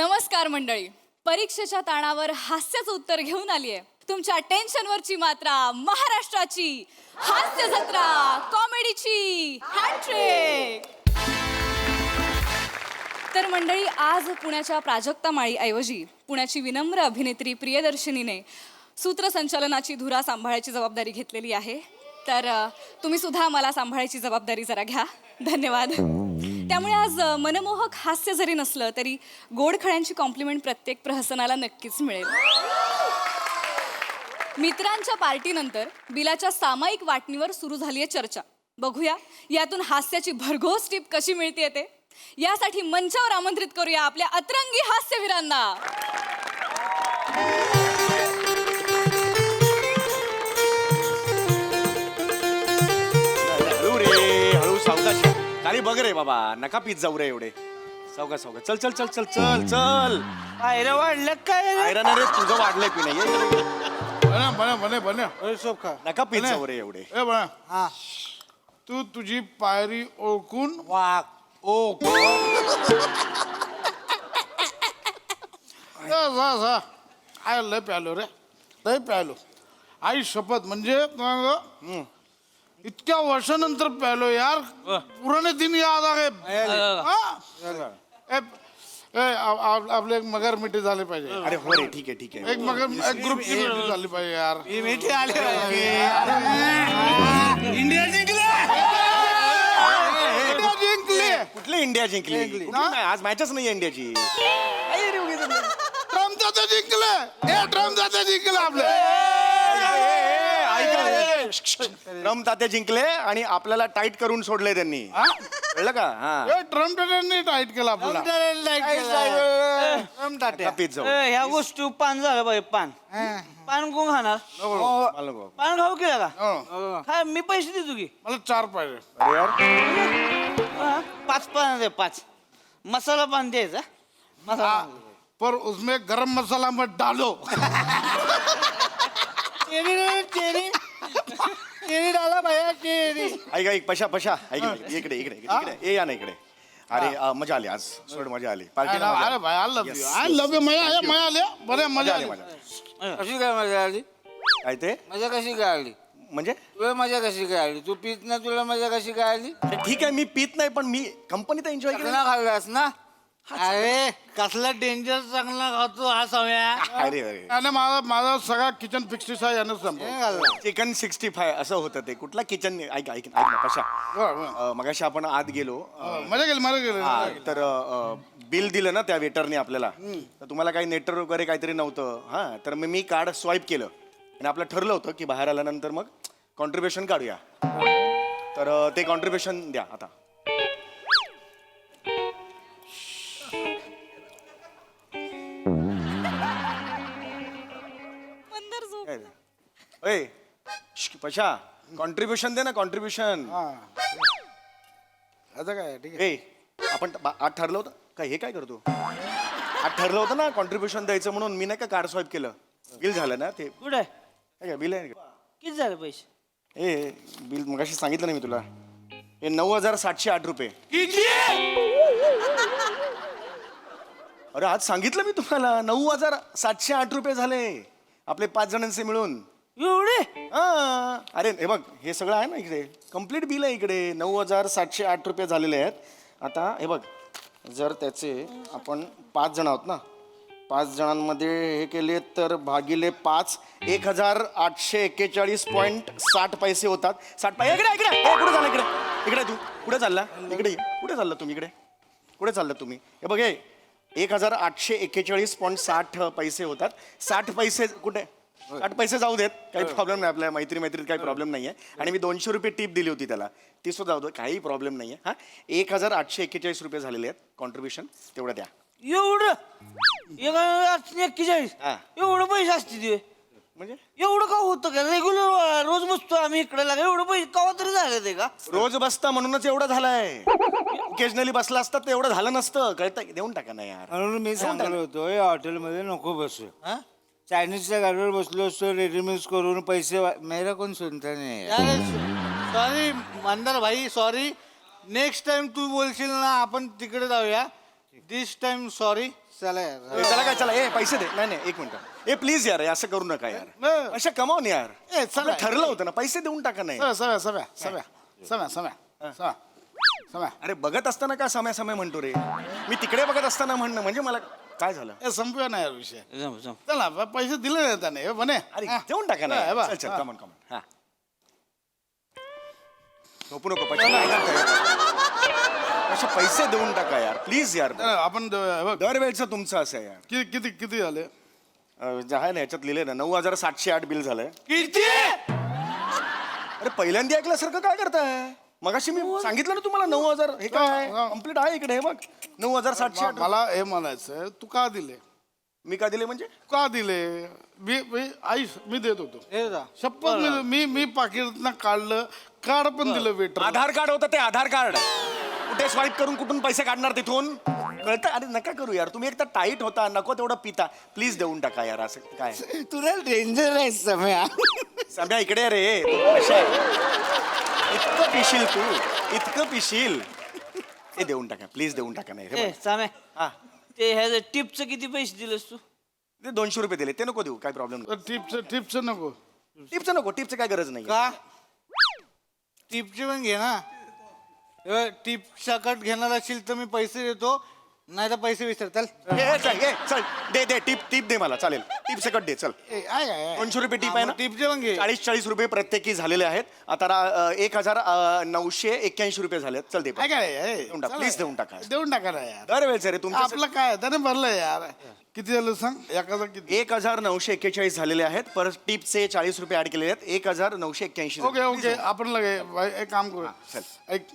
नमस्कार मंडळी. परीक्षेच्या ताणावर हास्याचं उत्तर घेऊन आलीये. तुमच्या टेन्शनवरची मात्रा महाराष्ट्राची हास्य जत्रा कॉमेडीची हॅट्रिक. तर मंडळी, आज पुण्याच्या प्राजक्ता माळी ऐवजी पुण्याची विनम्र अभिनेत्री प्रियदर्शिनीने सूत्रसंचालनाची धुरा सांभाळायची जबाबदारी घेतलेली आहे. तर तुम्ही सुद्धा मला सांभाळायची जबाबदारी जरा घ्या. धन्यवाद. त्यामुळे आज मनमोहक हास्य जरी नसलं तरी गोडखळ्यांची कॉम्प्लिमेंट प्रत्येक प्रहसनाला नक्कीच मिळेल. मित्रांच्या पार्टीनंतर बिलाच्या सामायिक वाटणीवर सुरू झाली आहे चर्चा. बघूया यातून हास्याची भरघोस टीप कशी मिळते ते. यासाठी मंचावर आमंत्रित करूया आपल्या अतरंगी हास्यवीरांना. हळू रे, हळू सावकाश. खाली बघ रे बाबा, नका पीत जाऊ रे एवढे. सावकाश सावकाश. चल चल चल चल चल चल. आयरा वाढलं काय आयरन रे, तुझं वाढलंय की नाही? नका पीत जाऊ रे एवढे. हा तू तुझी पायरी ओळखून वाघ ओ आय लय प्यालो रे, लय प्यालो. आई शपथ, म्हणजे इतक्या वर्षानंतर प्यालो यार. पुराने दिन याद आ गए. आपले एक मगर मिठी झाले पाहिजे. अरे हो रे, ठीक आहे ठीक आहे. एक ग्रुप झाली पाहिजे यार. मिठी आले इंडिया जिंकले. जिंकले. कुठली इंडिया जिंकली? कुठली नाही, आज मॅचच नाही इंडियाची. ट्रम्प दादा जिंकले. ट्रम्प दादा जिंकले आपले. ट्रम्प तात्या जिंकले आणि आपल्याला टाईट करून सोडले त्यांनी. कळलं का? हा, ट्रम्प दादांनी टाईट केला आपल्याला. पीत जाऊ. ह्या गोष्टी पान झालं पाहिजे. पान पान कोण खाणार? मला नको. पान खाऊ केला का? हो. हा मी पैसे देतो की. मला 4 पाहिजे. अरे यार, हा, 5 पान दे. 5 मसाला पान द्यायचा. मसाला पर उसमें गरम मसाला मत डालो. चेरी डाला भैया चेरी. ऐक ऐक, पशा पशा ऐक इकडे इकडे इकडे ये या ना इकडे. अरे मजा आली आज. सोड, मजा आली. पार्टीला अरे भाई, आय लव्ह यू. मजा आली. बरे मजा आली. कशी काय मजा आली? काय ते मजा कशी काय आली? म्हणजे? तुला मजा कशी काय आली? तू पीत ना, तुला मजा कशी काय आली? अरे ठीक आहे, मी पीत नाही, पण मी कंपनीत एन्जॉय केलं. चांगला खाल्लास ना? अरे कसला डेंजर चांगला खातो हा सवया. अरे अरे, आणि माझा सगळा किचन 65 यानं संपव. चिकन 65 असं होतं ते. कुठला किचन? ऐक ऐक ऐक ना पशा. मगाशी आपण आत गेलो. मजा गेली. हा, तर बिल दिलं ना त्या वेटरने आपल्याला. तर तुम्हाला काही नेटवर्क वगैरे काहीतरी नव्हतं. हा, तर मी कार्ड स्वाईप केलं आणि आपलं ठरलं होतं की बाहेर आल्यानंतर मग कॉन्ट्रीब्युशन काढूया. तर ते कॉन्ट्रीब्युशन द्या आता. मंदर झोप. ए पशा, कॉन्ट्रीब्युशन दे ना, कॉन्ट्रीब्युशन. आता काय ठीक ए, आपण आज ठरलं होतं काय? हे काय करतो? आज ठरलं होतं ना कॉन्ट्रीब्युशन द्यायचं म्हणून. मी नाही का कार्ड स्वाईप केलं. बिल झालं ना ते. कुठे काय बिल आहे? किती झाले पैसे? ए बिल मगाशी सांगितलं नाही मी तुला. हे 9,708 रुपये. अरे आज सांगितलं मी तुम्हाला, 9,708 रुपये झाले आपले 5 जणांचे मिळून. एवढे? हा, अरे हे बघ, हे सगळं आहे ना इकडे, कम्प्लीट बिल आहे इकडे. 9,708 रुपये झालेले आहेत. आता हे बघ, जर त्याचे आपण 5 जण आहोत ना, 5 जणांमध्ये हे केले तर भागिले 5, 1,841.60 पैसे होतात. 60 पैसे. इकडे इकडे कुठे चालला? इकडे इकडे तू कुठे चालला? इकडे कुठे चालला तुम्ही? इकडे कुठे चालला तुम्ही? हे बघ, हे 1,841.60 पैसे होतात. 60 पैसे कुठे? 60 पैसे जाऊ देत, काही प्रॉब्लेम नाही. आपल्या मैत्रीत काही प्रॉब्लेम नाही आहे. आणि मी 200 रुपये टिप दिली होती त्याला, ती सुद्धा जाऊ दे, काही प्रॉब्लेम नाही आहे. हा, 1,841 रुपये झालेले आहेत कॉन्ट्रीब्युशन. तेवढं द्या. एवढं? 1,841? हा. एवढं पैसे असते? म्हणजे एवढं का होतं का? रेग्युलर रोज बसतो आम्ही इकडे लागा. एवढं पैसे कवा तरी झाले ते का? रोज बसता म्हणूनच एवढं झालंय. ओकेजनली बसला असतात तर एवढं झालं नसतं. कळतं? देऊन टाका ना यार. म्हणून मी सांगलो होतो या हॉटेलमध्ये नको बसू. चायनीजच्या गाडीवर बसलो असतो, रेडीमेड करून पैसे मेरा कोण सुनता नाही. सॉरी मंदार भाई, सॉरी. नेक्स्ट टाइम तू बोलशील ना आपण तिकडे जाऊया. दिस टाइम सॉरी चला यार चला काय चला ए पैसे दे नाही नाही एक मिनिट ए प्लीज यार असं करू नका यार नाही. अशा कमावून यार ए, चला. आपलं ठरलं होतं ना पैसे देऊन टाका नाही सम्या अरे बघत असताना का समय समय म्हणतो रे मी तिकडे बघत असताना म्हणणं म्हणजे मला काय झालं ए संपूया ना यार विषय जम जम चला पैसे दिले नाही त्याने हे म्हणे अरे देऊन टाका ना हे बघ, चल चल हा. कमन कमन हा झोपू नको पैसे नाही का? असे पैसे देऊन टाका यार प्लीज यार चला, आपण हे बघ दरवेळचं तुमचं असं आहे यार किती किती किती झाले जे आहे ना याच्यात लिहिले ना 9,708 बिल झालंय किती अरे पहिल्यांदा ऐकल्यासारखं काय करताय मगाशी मी सांगितलं ना तुम्हाला 9,000 हे काय हा. कम्प्लीट आहे इकडे हे बघ 9,708 मला हे म्हणायचं तू का दिले मी का दिले म्हणजे का दिले आई मी देत होतो हे जा. शपथ मी मी पाकिटातनं काढलं कार्ड पण दिलं वेटर आधार कार्ड होतं ते आधार कार्ड कुठे स्वाईप करून कुठून पैसे काढणार तिथून कळतं अरे नका करू यार तुम्ही एक तर टाईट होता नको तेवढं पिता प्लीज देऊन टाका यार असं काय तुला डेंजर आहे सम्या सध्या इकडे रे तू कशा आहे? इतकं पिशील तू इतकं पिशील हे देऊन टाका प्लीज देऊन टाका नाही रे ए सामे हा ते ह्याचं टिपचं किती पैसे दिलेस तू ते 200 रुपये दिले ते नको देऊ काय प्रॉब्लेम टिप्स नको टिपचं नको टिपचं काय गरज नाही का टिपची पण घे ना टिप सकट घेणार असेल तर मी पैसे देतो नाही तर पैसे विसर चल चल दे दे टिप टिप दे मला चालेल टिप सकट दे चल 200 रुपये टिप आहे ना टिपचे पण घे 40 रुपये प्रत्येकी झालेले आहेत आता 1,981 रुपये झाले चल दे काय काय देऊन टाक प्लीज देऊन टाका देऊन टाका ना यार दरवेळेस रे तुमचं आपलं काय त्याने भरलं यार किती झालं सांग एखादा किती 1,941 झालेले आहेत परत टिपचे 40 रुपये ऍड केलेले आहेत 1,981 ओके ओके आपण लगे एक काम करू चल. एक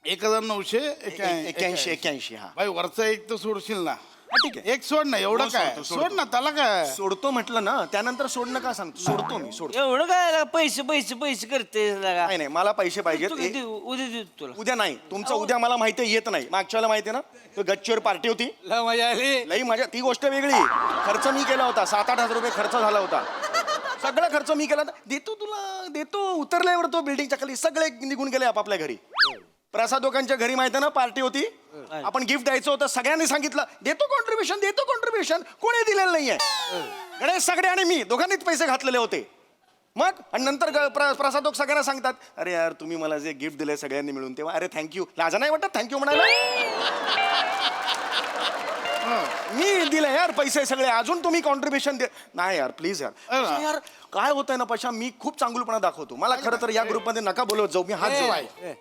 1,981 81 हा भाई वरचा एक तर सोडशील ना हा, ठीक आहे एक सोड ना एवढं हो, काय सोडतो, सोडतो. सोड ना त्याला काय सोडतो म्हटलं ना त्यानंतर सोडणं का सांगतो सोडतो मी सोडतो एवढं काय लागा, पैसे पैसे पैसे करते लागा नाही नाही मला पैसे पाहिजेत तू किती उद्या देतो तुला उद्या नाही तुमचं उद्या मला माहिती आहे येत नाही मागच्या वेळेला माहिती आहे ना तो गच्चीवर पार्टी होती मजा आली लई माझ्या ती गोष्ट वेगळी खर्च मी केला होता 7-8 हजार रुपये खर्च झाला होता सगळा खर्च मी केला होता. देतो तुला देतो उतरल्यावर तो बिल्डिंगच्या खाली सगळे निघून गेले आपापल्या घरी प्रसाद दोकांच्या घरी माहिती ना पार्टी होती आपण गिफ्ट द्यायचं होतं सगळ्यांनी सांगितलं देतो कॉन्ट्रीब्युशन कोणी दिलेलं नाहीये गणेश सगळे आणि मी दोघांनीच पैसे घातलेले होते मग आणि नंतर प्रसादोक सगळ्यांना सांगतात अरे यार तुम्ही मला जे गिफ्ट दिले सगळ्यांनी मिळून तेव्हा अरे थँक्यू लाजा नाही वाटत थँक्यू म्हणायला मी दिले यार पैसे सगळे अजून तुम्ही कॉन्ट्रीब्युशन दे नाही यार प्लीज यार यार काय होतंय ना पशा मी खूप चांगुलपणा दाखवतो मला खरं तर या ग्रुपमध्ये नका बोलवत जाऊ मी हात जोडू.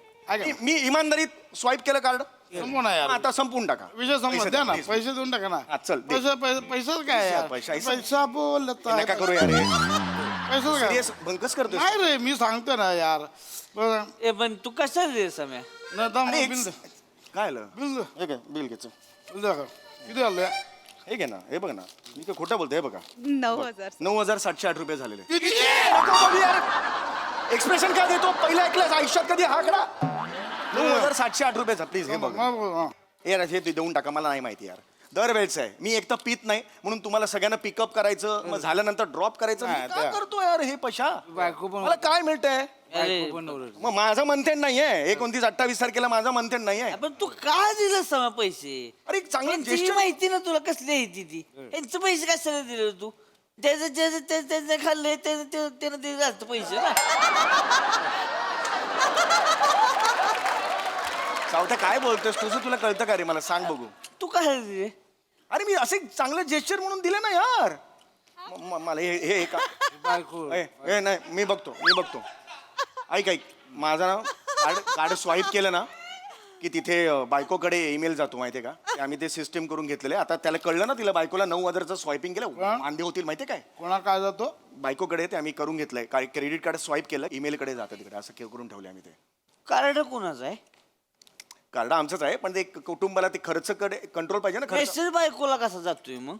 मी इमानदारीत स्वाईप केलं कार्ड संपवून यार आता संपून टाका विषय संपत द्या ना please. पैसे देऊन टाका ना हा, चल, दे. पैसा काय यार पैसा बोलत आहे. नका करू यार पैसाच काय सिरियस भंकस करतोय नाही रे मी सांगतो ना यार बरं. ए पण तू कशाला दे सम्या नाही तर मग अरे, बिल दे. काय आलं बिल दे. हे घे बिल घ्यायचं बिल दे का? किती आलं हे घे ना हे बघ ना मी काय खोटं बोलतोय हे बघा 9,000 9,708 रुपये झालेले एक्सप्रेशन काय देतो पहिला ऐकलं आयुष्यात कधी हा करा 9,708 रुपयाचा प्लीज हे बघ यार हे देऊन टाका मला नाही माहिती यार दरवेळेस आहे मी एक तर पित नाही म्हणून तुम्हाला सगळ्यांना पिकअप करायचं मग झाल्यानंतर ड्रॉप करायचं मी काय करतो यार हे पशा बायको पण मला काय मिळतंय अरे मग माझं मंथन नाहीये 29-28 तारखेला माझं मंथन नाहीये पण तू का दिलं सम्या पैसे अरे एक चांगलं यांची gesture- माहिती ना तुला कसली आहे ती यांचे पैसे कशाला दिले तू त्याचं खाल्ले त्यानं दिले जास्त पैसे ना सावत्या काय बोलतोस तुझं तुला कळतं का रे मला सांग बघू तू काय दिले अरे मी असे चांगलं जेस्चर म्हणून दिलं ना यार मला हे का बायको हे नाही मी बघतो ऐक माझं ना कार्ड स्वाईप केलं ना की तिथे बायकोकडे ईमेल जातो माहितीये का ते आम्ही ते सिस्टीम करून घेतलेले आता त्याला कळलं ना तिला बायकोला 9,000चं स्वाईपिंग केलं वांदे होतील माहितीये काय कोणा काय जातो बायकोकडे ते आम्ही करून घेतलंय काय क्रेडिट कार्ड स्वाईप केलं ईमेलकडे जातं तिकडे असं करून ठेवले आम्ही ते कार्ड कोणाचं आहे कार्ड आमचंच आहे पण ते कुटुंबाला ते खर्च कडे कंट्रोल पाहिजे ना खर्च मेसेज बायकोला कसा जातोय मग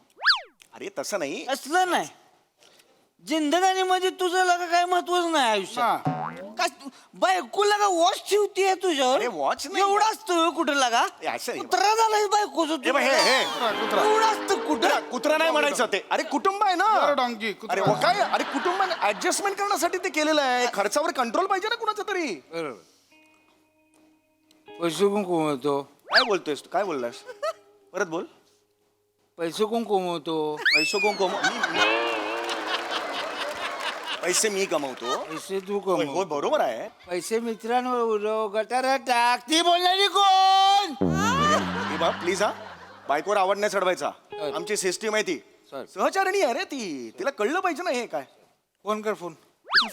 अरे तसं नाही असलं नाही जिंदगानीमध्ये तुझं लगा काय महत्वच नाही आयुष्यात का बायकोला का वॉच ठेवतीये तुझ्यावर अरे watch नाही. एवढं असतं कुठं लागा हे असं आहे. कुत्रा झालाय बायकोचं हे बघ, हे एवढं असतं कुठं कुत्रा नाही म्हणायचं ते अरे कुटुंब आहे ना डॉंकी अरे हो काय अरे कुटुंब ऍडजस्टमेंट करण्यासाठी ते केलेलं आहे खर्चावर कंट्रोल पाहिजे ना कुणाचं तरी पैसे पण कोण होतो काय बोलतोयस तू काय बोललास परत बोल. पैसे कोण कमवतो? पैसे कोण पैसे मी कमवतो. पैसे तू होय कमव. होय, बरोबर आहे. पैसे मित्रांवर उडव, गटारात टाक. ती बोलणारी कोण? हे बा प्लीज हा, बायकोवर आवड नाही चढवायचा. आमची सिस्टीम आहे ती. Sorry. सहचारणी आहे रे ती, तिला कळलं पाहिजे ना हे काय. फोन कर फोन.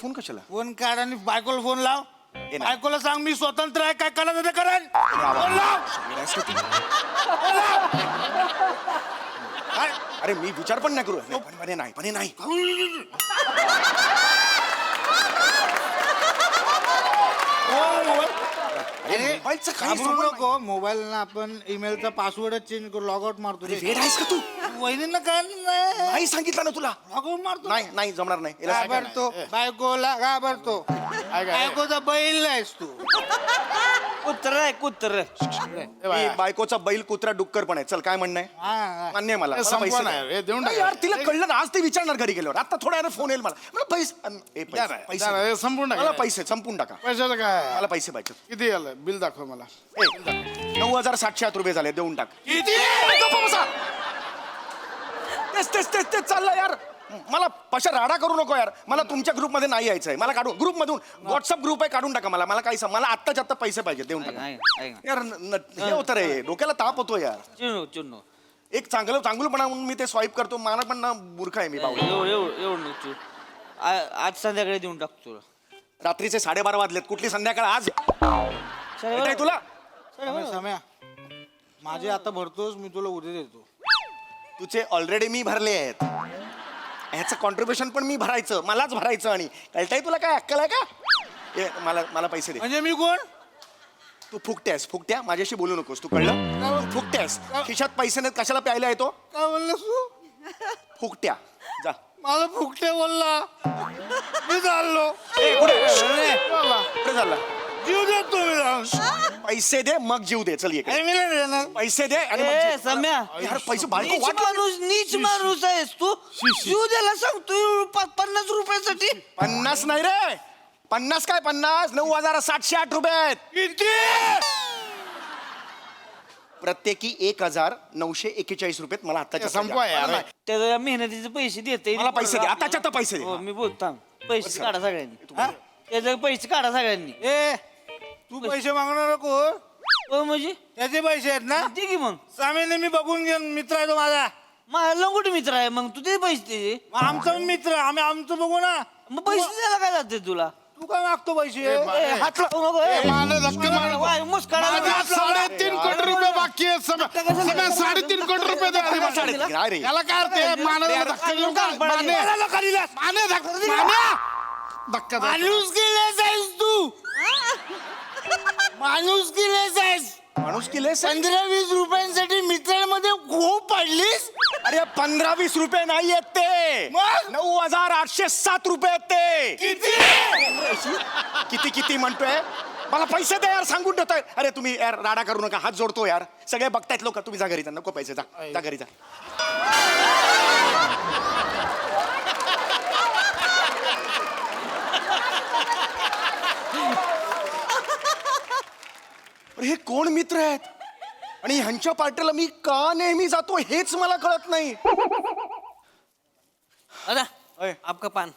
फोन कशाला? फोन काढ आणि बायकोला फोन लाव. नाही. बायकोला सांग मी स्वतंत्र आहे, काय करायचं ते करेन. फोन लाव. अरे मी विचार पण नाही करू. नाही पण नाही. अरे मोबाईलचं काही घाबरू संबंध नको. मोबाईल ना आपण ईमेलचा पासवर्डच चेंज करू, लॉग आउट मारतो. नाही. वेड आहेस का तू? वहिनींना काय नाही. नाही सांगितलं ना तुला. लॉग आउट मारतो. नाही जमणार नाही. याला सांगा. घाबरतो, बायकोला घाबरतो. बायकोचा बैल नाहीस तू. कुत्र आहे कुत्र. मी बायकोचा बैल कुत्रा डुक्कर पण आहे. चल काय म्हणणं आहे? मान्य आहे मला. मला संपवा पैसे नाही, द्या. हे देऊन नाही टाका. यार तिला कळलं ना, आज ते विचारणार घरी गेल्यावर. आता थोड्या वेळानं फोन येईल मला पैसे संपून मला टाका. पैसे संपून टाका. पैशाचं काय मला पैसे पाहिजे. किती आलं बिल दाखव मला. 9,708 रुपये झाले, देऊन टाक. गप्प बसा. तेच चाललं यार. मला पशा राडा करू नको यार. मला तुमच्या ग्रुपमध्ये नाही यायचंय. मला काढून ग्रुपमधून, व्हॉट्सअप ग्रुप आहे, काढून टाका. मला काही मला आत्ताच्या आत्ता पैसे पाहिजे, देऊन टाका. यार हे होतं रे, डोक्याला ताप होतो यार. चुन्नो एक चांगलपणा म्हणून मी ते स्वाईप करतो. मला पण ना मूर्ख आहे मी बावळा. एवढं आज संध्याकाळी देऊन टाकतो तुला. रात्रीचे 12:30 वाजलेत. कुठली संध्याकाळ आज? येतंय तुला? सम्या, माझे आता भरतोस, मी तुला उद्या देतो. तुझे ऑलरेडी मी भरले आहेत. ह्याचं कॉन्ट्रीब्युशन पण मी भरायचं, मलाच भरायचं. आणि कळतंय तुला काय अक्कल आहे का? मला पैसे दे. म्हणजे मी कोण? तू फुकट्या माझ्याशी बोलू नकोस. तू कळलं? फुकट्यास. खिशात पैसे नाहीत, कशाला प्यायला येतो? काय बोललास तू? फुकट्या. जा. मला फुकटे बोलला. मी चाललो. कुठे झाला? जीव देतो मी जाऊन. पैसे दे मग जीव दे. चल ये इकडे. अरे मी नाही देणार. पैसे दे आणि मग जीव. सम्या यार पैसे बायको नीच वाटलं. माणूस नीच माणूस आहेस तू. जीव द्यायला सांगतो 50 रुपयासाठी. 50 नाही रे. 50 काय 50? 9,708 रुपये आहेत. किती? प्रत्येकी 1,941 रुपयेत मला आत्ताच्या संपवा यार. त्याच्या मेहनतीचे पैसे देते. मला पैसे दे. आताच्या आता पैसे दे. हो मी बोलतो. पैसे काढा सगळ्यांनी. हा? त्याचे पैसे काढा सगळ्यांनी. ए, तू पैसे मागणार नको. हो म्हणजे त्याचे पैसे आहेत ना? दे की मग. सामीने मी बघून घेऊन, मित्र आहे तो माझा. माझा लंगोट मित्र आहे, मग तू ते पैसे दे. मग आमचा मित्र, आम्ही आमचं बघू ना. मग पैसे द्यायला काय जाते तुला? तू काय मागतो पैसे? ए, हात लावू नको. ए. माने धक्के मार. वाय, मुस्कारा माझे नको. 3.5 कोटी रुपये बाकी आहेत. सगळ्या 3.5 कोटी रुपये दे आधी मला. साडेतीन. काय रे? याला काय अर्थ आहे? मानेला धक्का देऊन काय? माने धक्का दे. माणूस गेलेस आहेस तू. माणूस गेलेस आहेस. माणूस केलेस? 15-20 रुपयांसाठी मित्रांमध्ये खूप पडलीस. अरे 15-20 रुपये नाही आहेत ते. मग? 9,807 रुपये आहेत ते. किती म्हणतोय? मला पैसे द्या यार, सांगून ठेवतोय. अरे तुम्ही यार राडा करू नका, हात जोडतो यार. सगळे बघतायत लोक. तुम्ही जा घरी जा. नको पैसे. जा घरी जा. अरे हे कोण मित्र आहेत आणि ह्यांच्या पार्टीला मी का नेहमी जातो हेच मला कळत नाही. दादा अय. आपका पान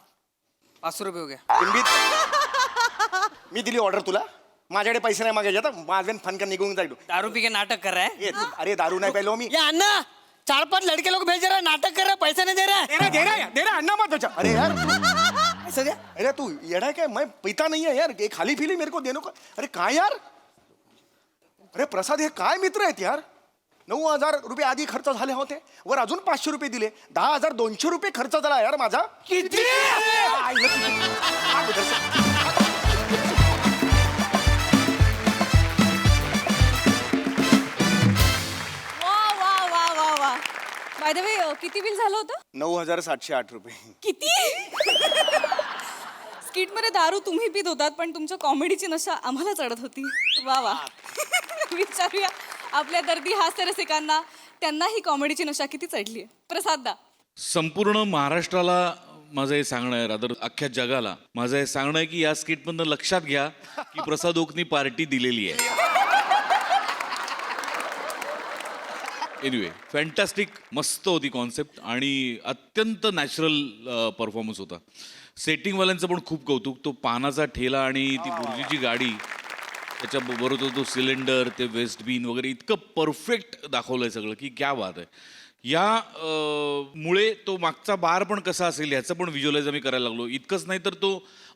500 रुपये हो गया. बिनबीत मी दिली ऑर्डर तुला. माझ्याकडे पैसे नाही मागायचे. आता माझ्यान फनका निघून जाईल. दारू पी के नाटक कर रहा है. अरे दारू नाही प्यायलो मी. ये अन्ना 4-5 लड़के लोग भेज रहा है, नाटक कर रहा है, पैसा नहीं दे रहा है. दे रहा अन्ना मत बचा. अरे यार पैसा दे. अरे तू येडा है क्या? मैं पीता नहीं है यार. एक खाली फिली मेरे को देनो का. अरे काय यार. अरे प्रसाद हे काय मित्र आहेत यार. 9,000 रुपये आधी खर्च झाले होते. वर अजून 500 रुपये दिले. 10,200 रुपये खर्च झाला यार माझा. किती? वा बाय द वे किती बिल झालं होतं? 9,708 रुपये. किती? स्किट मध्ये दारू तुम्ही पित होतात पण तुमच्या कॉमेडीची नशा आम्हाला चढत होती. वा वा. विचारूया आपल्या दर्दी हास्य रसिकांना, त्यांना ही कॉमेडीची नशा किती चढली आहे. प्रसाद दा. संपूर्ण महाराष्ट्राला माझं हे सांगणं आहे, रादर अख्ख्या जगाला माझं हे सांगणं आहे की या स्किटमधनं लक्षात घ्या की प्रसाद ओकनी पार्टी दिलेली आहे. एनिवे फॅन्टॅस्टिक, मस्त होती कॉन्सेप्ट आणि अत्यंत नॅचरल परफॉर्मन्स होता. सेटिंगवाल्यांचं पण खूप कौतुक. तो पानाचा ठेला आणि ती बुर्जीची गाडी, त्याच्याबरोबर तो सिलेंडर, ते वेस्ट बीन वगैरे इतकं परफेक्ट दाखवलं आहे सगळं की क्या बात आहे. या मुळे तो मागचा बार पण कसा असेल ह्याचं पण व्हिज्युअलाइज आम्ही करायला लागलो. इतकंच नाही तर तो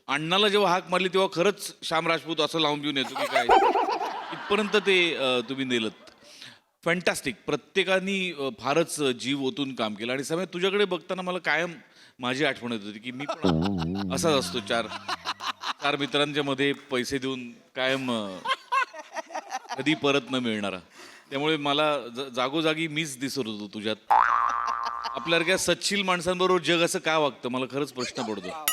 अण्णाला जेव्हा हाक मारली तेव्हा खरंच श्याम राजपूत असं लावून घेऊन येतो की काय, इथपर्यंत ते तुम्ही नेलत. फॅन्टॅस्टिक. प्रत्येकाने फारच जीव ओतून काम केलं. आणि समय तुझ्याकडे बघताना मला कायम माझी आठवण येत होती की मी पण असाच असतो, चार मित्रांच्या मध्ये पैसे देऊन कायम कधी परत न मिळणारा. त्यामुळे मला जागोजागी मीच दिसत होतो तुझ्यात. आपल्यासारख्या सच्शील माणसांबरोबर जग असं का वागतं, मला खरंच प्रश्न पडतो.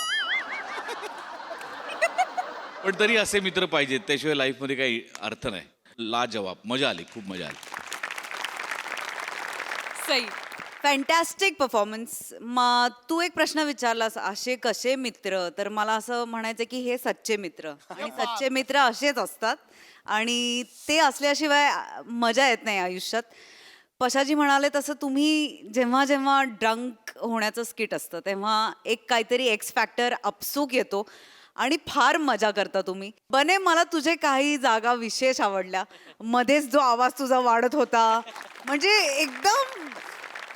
पण तरी असे मित्र पाहिजेत, त्याशिवाय लाईफमध्ये काही अर्थ नाही. लाजवाब, मजा आली, खूप मजा आली. Sai, fantastic performance. मग तू एक प्रश्न विचारलास, असे कसे मित्र, तर मला असं म्हणायचं की हे सच्चे मित्र, आणि सच्चे मित्र असेच असतात आणि ते असल्याशिवाय मजा येत नाही आयुष्यात. पशाजी म्हणाले तसं तुम्ही जेव्हा जेव्हा ड्रंक होण्याचं स्किट असतं तेव्हा एक काहीतरी एक्स फॅक्टर अपसूक येतो आणि फार मजा करता तुम्ही. बने, मला तुझे काही जागा विशेष आवडल्या. मध्येच जो आवाज तुझा वाढत होता, म्हणजे एकदम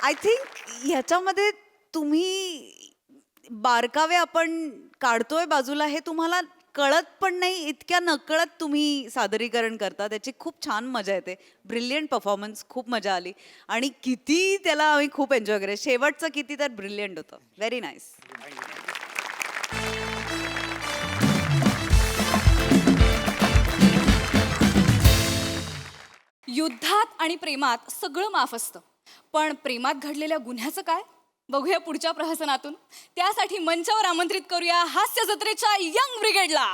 आय थिंक ह्याच्यामध्ये तुम्ही बारकावे आपण काढतोय बाजूला हे तुम्हाला कळत पण नाही, इतक्या नकळत तुम्ही सादरीकरण करता. त्याची खूप छान मजा येते. ब्रिलियंट परफॉर्मन्स, खूप मजा आली आणि किती त्याला आम्ही खूप एन्जॉय केलं. शेवटचं किती तर ब्रिलियंट होतं. Very nice. युद्धात आणि प्रेमात सगळं माफ असतं, पण प्रेमात घडलेल्या गुन्ह्याचं काय, बघूया पुढच्या प्रहसनातून. त्यासाठी मंचावर आमंत्रित करूया हास्य जत्रेच्या यंग ब्रिगेडला.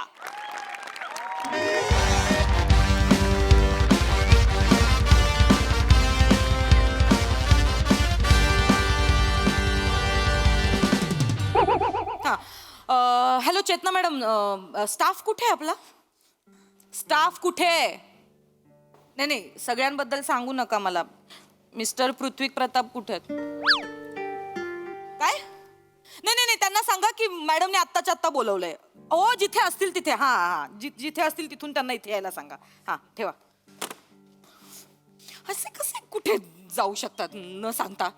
हॅलो चेतना मॅडम, स्टाफ कुठे आहे आपला? स्टाफ कुठे आहे? नाही नाही, सगळ्यांबद्दल सांगू नका मला. मिस्टर पृथ्वी प्रताप कुठे आहेत? काय? नाही नाही नाही, त्यांना सांगा की मॅडमने आत्ताच्या आत्ता बोलवलंय. हो, जिथे असतील तिथे. हां हां, जिथे असतील तिथून त्यांना इथे यायला सांगा. हां, ठेवा. असे कसे कुठे जाऊ शकतात न सांगता?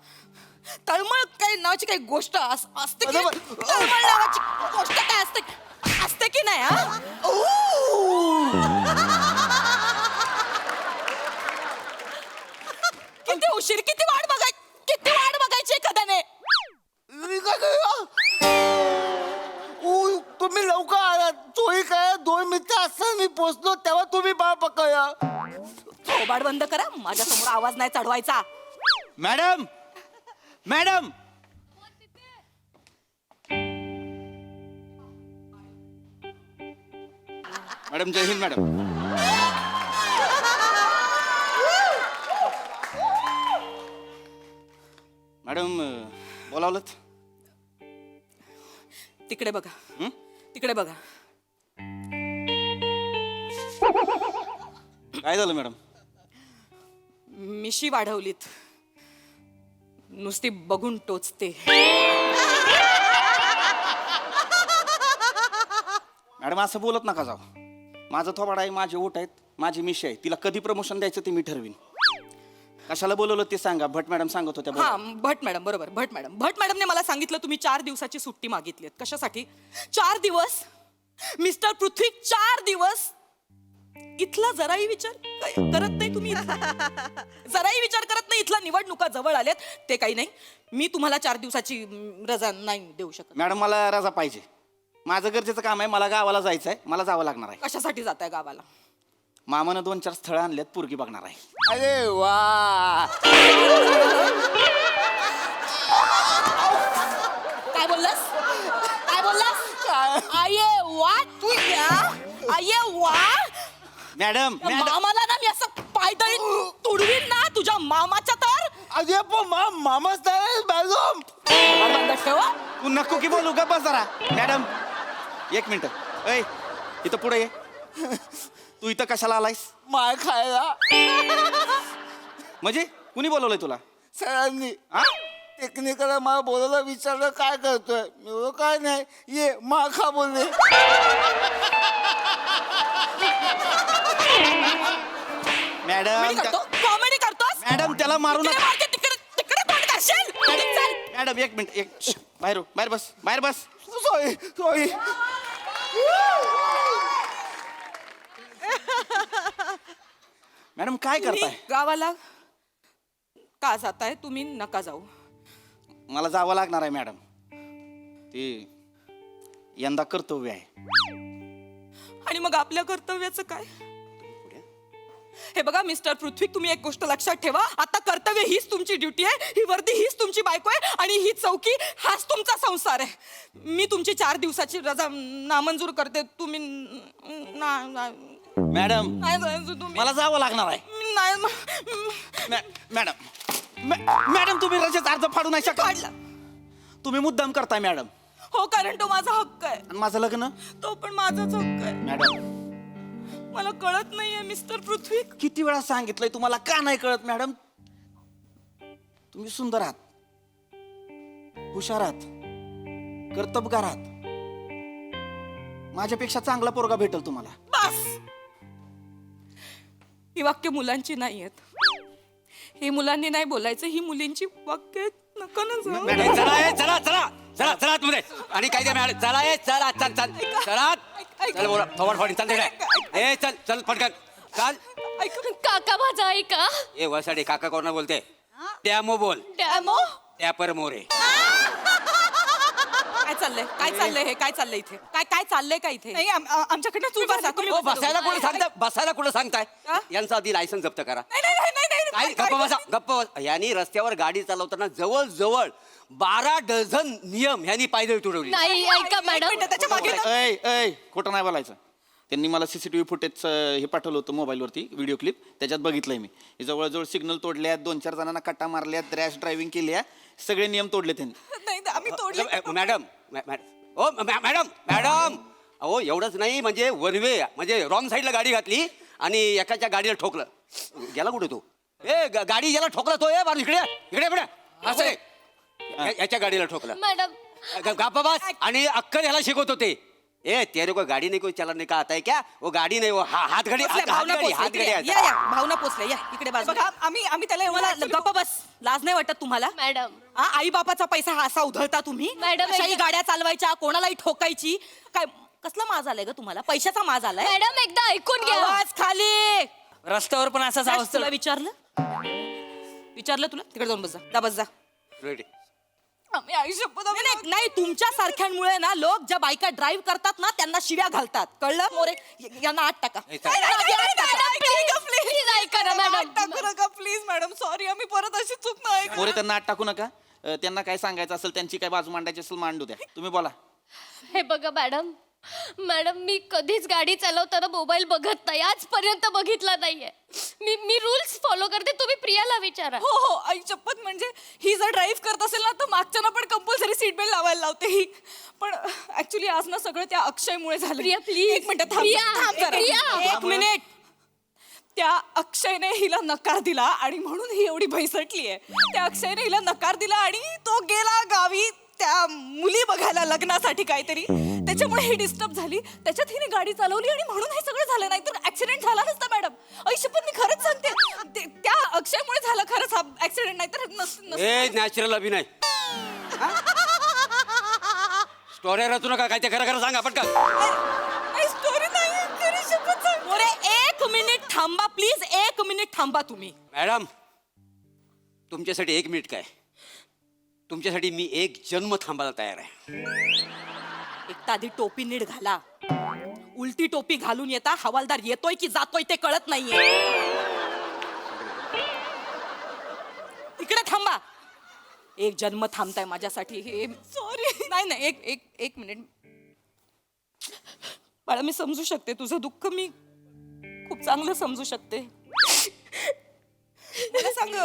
तळमळ काही नावाची काही गोष्ट असते की? तळमळ नावाची गोष्ट काय असते की नाही? हा, किती उशीर, किती वाट बघायची एखाद्याने. तुम्ही लवकर आलात. चोरी काय 2 मिनिटं असताना मी पोचलो तेव्हा तुम्ही बाळ पकया. थोबाड बंद करा, माझ्या समोर आवाज नाही चढवायचा. मॅडम, मॅडम, मॅडम जय हिंद. मॅडम, मॅडम बोलावलं? तिकडे बघा. तिकडे बघा. काय झालं मॅडम? मिशी वाढवलीत, नुसती बघून टोचते. मॅडम असं बोलत नका जाऊ. माझं थोबाड आहे, माझे ओठ आहेत, माझी मिशी आहे. तिला कधी प्रमोशन द्यायचं ते मी ठरवीन. कशाला बोलवलं ते सांगा. भट मॅडम सांगत होत्या. हा, भट मॅडम, बरोबर. भट मॅडमने मला सांगितलं तुम्ही 4 दिवसाची सुट्टी मागितलीत. कशासाठी? 4 दिवस? मिस्टर पृथ्वी, 4 दिवस? इथला जराही विचार करत नाही तुम्ही? जराही विचार करत नाही? इथला निवडणुका जवळ आल्यात, ते काही नाही. मी तुम्हाला 4 दिवसाची रजा नाही देऊ शकत. मॅडम मला रजा पाहिजे. माझं गरजेचं काम आहे. मला गावाला जायचं आहे. मला जावं लागणार आहे. कशासाठी जात आहे गावाला? मामानं 2-4 स्थळं आणल्यात, पोरगी बघणार आहे. अरे वा, काय बोललास? काय बोललास? आये वा, तू या. आये वा. मॅडम, मामाला ना मी असं पायदळी तुडवीन ना तुझ्या मामाच्या तर. अरे पण मामाच नाही मॅडम. बंद ठेव. तू नको की बोलू का? बस जरा. Madam 1 minute. ऐ, इथं पुढे ये. तू इथं कशाला आलायस? मार खायला. म्हणजे कुणी बोलवलंय तुला? सरांनी हा? टेक्निकल मला बोलायला विचारलं काय करतोय मी बोललो, काय नाही ये माखा बोलले. मॅडम कॉमेडी करतोस मॅडम त्याला मारू तिकडे नका. मारते, तिकडे तिकडे कोण करशील चल. मॅडम एक मिनिट एक श्श, बाहेर बस बाहेर बस. Sorry sorry. मॅडम काय करताय? तुम्ही गावाला का जाताय? तुम्ही नका जाऊ. मला जावं लागणार आहे मॅडम. ते यंदा कर्तव्य आहे. आणि मग आपल्या कर्तव्याचं काय? हे बघा मिस्टर पृथ्वी, तुम्ही एक गोष्ट लक्षात ठेवा. आता कर्तव्य हीच तुमची ड्युटी आहे, ही वर्दी हीच तुमची बायको आहे आणि ही चौकी हाच तुमचा संसार आहे. मी तुमची 4 दिवसाची रजा नामंजूर करते. तुम्ही मॅडम नाही जायचं तुम्ही. मला जावं लागणार आहे. नाही मॅडम तुम्ही रजेचा अर्ज फाडू नाही शकत. काढला. तुम्ही मुद्दाम करताय मॅडम. हो, कारण तो माझा हक्क आहे. आणि माझं लग्न तो पण माझाच हक्क आहे. मॅडम मला कळत नाहीये मिस्टर पृथ्वी. किती वेळा सांगितलंय तुम्हाला, का नाही कळत मॅडम? तुम्ही सुंदर आहात, हुशार आहात, कर्तबगार आहात. माझ्यापेक्षा चांगला पोरगा भेटेल तुम्हाला. बस, ही वाक्य मुलांची नाही आहेत. ही मुलांनी नाही बोलायचं, ही मुलींची वाक्य आहेत. नका ना जाऊ. ए, चला ए, चला चला चला चला तुम्ही आणि काय ते मॅडम चला ए चला चल चल चला चल बोला थोडं फडी चल तिकडे ए चल चल पटकन चल. काका माझा ऐका. ए वसाडे काका कोणा बोलते? टॅमो बोल. टॅमो. टॅपर मोरे. काय चाललंय? काय चाललंय हे? काय चाललंय इथे? काय काय चाललंय का इथे? नाही आमच्याकडनं तुम्ही बसा. तुम्ही ओ बसा. बसायला कोणी सांगताय? बसायला कुठं सांगताय? हा? यांचा आधी लायसन्स जप्त करा. नाही, नाही, नाही, नाही, काय नाही, गप्प नाही, बसा गप्प बसा. यांनी रस्त्यावर गाडी चालवताना जवळ 12 डझन नियम ह्यांनी पायदळी तुडवली. नाही ऐका एक मॅडम. मिनिटं, त्याच्या मागे ना- ऐ ऐ खोटं नाही बोलायचं. त्यांनी मला सीसीटीव्ही फुटेज हे पाठवलं होतं मोबाईलवरती, व्हिडिओ क्लिप. त्याच्यात बघितलंय मी. हे जवळजवळ सिग्नल तोडल्यात, 2-4 जणांना कट्टा मारल्यात, रॅश ड्रायव्हिंग केली आहे. सगळे नियम तोडले त्यांनी. नाही, आम्ही तोडले. मॅडम ओ मॅडम अहो एवढंच नाही, म्हणजे वनवे म्हणजे रॉंग साईडला गाडी घातली आणि एकाच्या गाडीला ठोकलं. गेला कुठे तो? ए गाडी याला ठोकला तो. ए बाजू इकडे पुढे असं आहे. याच्या गाडीला ठोकलं. मॅडम गापा बस. आणि अक्कल ह्याला शिकवत होते. ए तेरे को गाडी नाही कोई चला नाही का आता है क्या? वो गाडी नाही, वो हात गाडी भावना पोचल्या. या, या, भावना पोचल्या. या इकडे बाजू. बघा आम्ही त्याला एवढा गप्पा बस. लाज नाही वाटत तुम्हाला? मॅडम. आई बापाचा पैसा हा असा उधळता तुम्ही? मॅडम, अशाही एकदा- गाड्या चालवायच्या, कोणालाही ठोकायची. काय कसला माज आलाय ग तुम्हाला? पैशाचा माज आलाय? मॅडम एकदा ऐकून घ्या. आवाज खाली. रस्त्यावर पण असाच आज तुला विचारलं तुला? तिकडे जाऊन बस जा. बस जा. रेडी. आम्ही आई शपथ नाही तुमच्या सारख्यांमुळे ना लोक ज्या बायका ड्राईव्ह करतात ना त्यांना शिव्या घालतात. कळलं मोरे? यांना 8 टाका. प्लीज ऐका ना मॅडम. टाकू नका प्लीज मॅडम. सॉरी, आम्ही परत अशी चूक नाही करणार. मोरे त्यांना आत टाकू नका. त्यांना काय सांगायचं असेल, त्यांची काय बाजू मांडायची असेल मांडू द्या. तुम्ही बोला. हे बघा मॅडम मी कधीच गाडी चालवताना मोबाईल बघत नाही. आजपर्यंत बघितला नाहीये. मी रूल्स फॉलो करते. तुम्ही प्रियाला विचारा. हो आई शपथ. म्हणजे ही जर ड्राईव्ह करत असेल ना तर मागच्याना पण कंपल्सरी सीट बेल्ट लावायला लावते ही. पण ऍक्च्युली आज ना सगळं त्या अक्षयमुळे झालं. प्रिया, please. एक मिनिट प्रिया, थांब. प्रिया. एक मिनिट. त्या अक्षयने हिला नकार दिला आणि म्हणून ही एवढी भैसटली आहे. त्या अक्षयने हिला नकार दिला आणि तो गेला गावी त्या मुली बघायला लग्नासाठी काहीतरी. त्याच्यामुळे ही डिस्टर्ब झाली. त्याच्यात हिने गाडी चालवली आणि म्हणून हे सगळं झालं. नाही तर ऍक्सिडेंट झाला नसता मॅडम. ऐशपत मी खरंच सांगते. त्या अक्षयमुळे झालं खरंच हा ऍक्सिडेंट. नाही तर ए नॅचरल अभिनय. स्टोरी रचू नका. काय ते खरं सांगा पटकन. स्टोरी नाही खरी शपथ सांग. मोरे 1 मिनिट थांबा प्लीज. 1 मिनिट थांबा तुम्ही. मॅडम तुमच्यासाठी 1 मिनिट काय, तुमच्यासाठी मी 1 जन्म थांबायला तयार आहे. एक तर आधी टोपी नीट घाला. उलटी टोपी घालून येता हवालदार येतोय की जातोय ते कळत नाहीये. इकडे थांबा. 1 जन्म थांबताय माझ्यासाठी. हे सॉरी. नाही एक मिनिट बाळा. मी समजू शकते तुझं दुःख. मी खूप चांगलं समजू शकते. मला सांग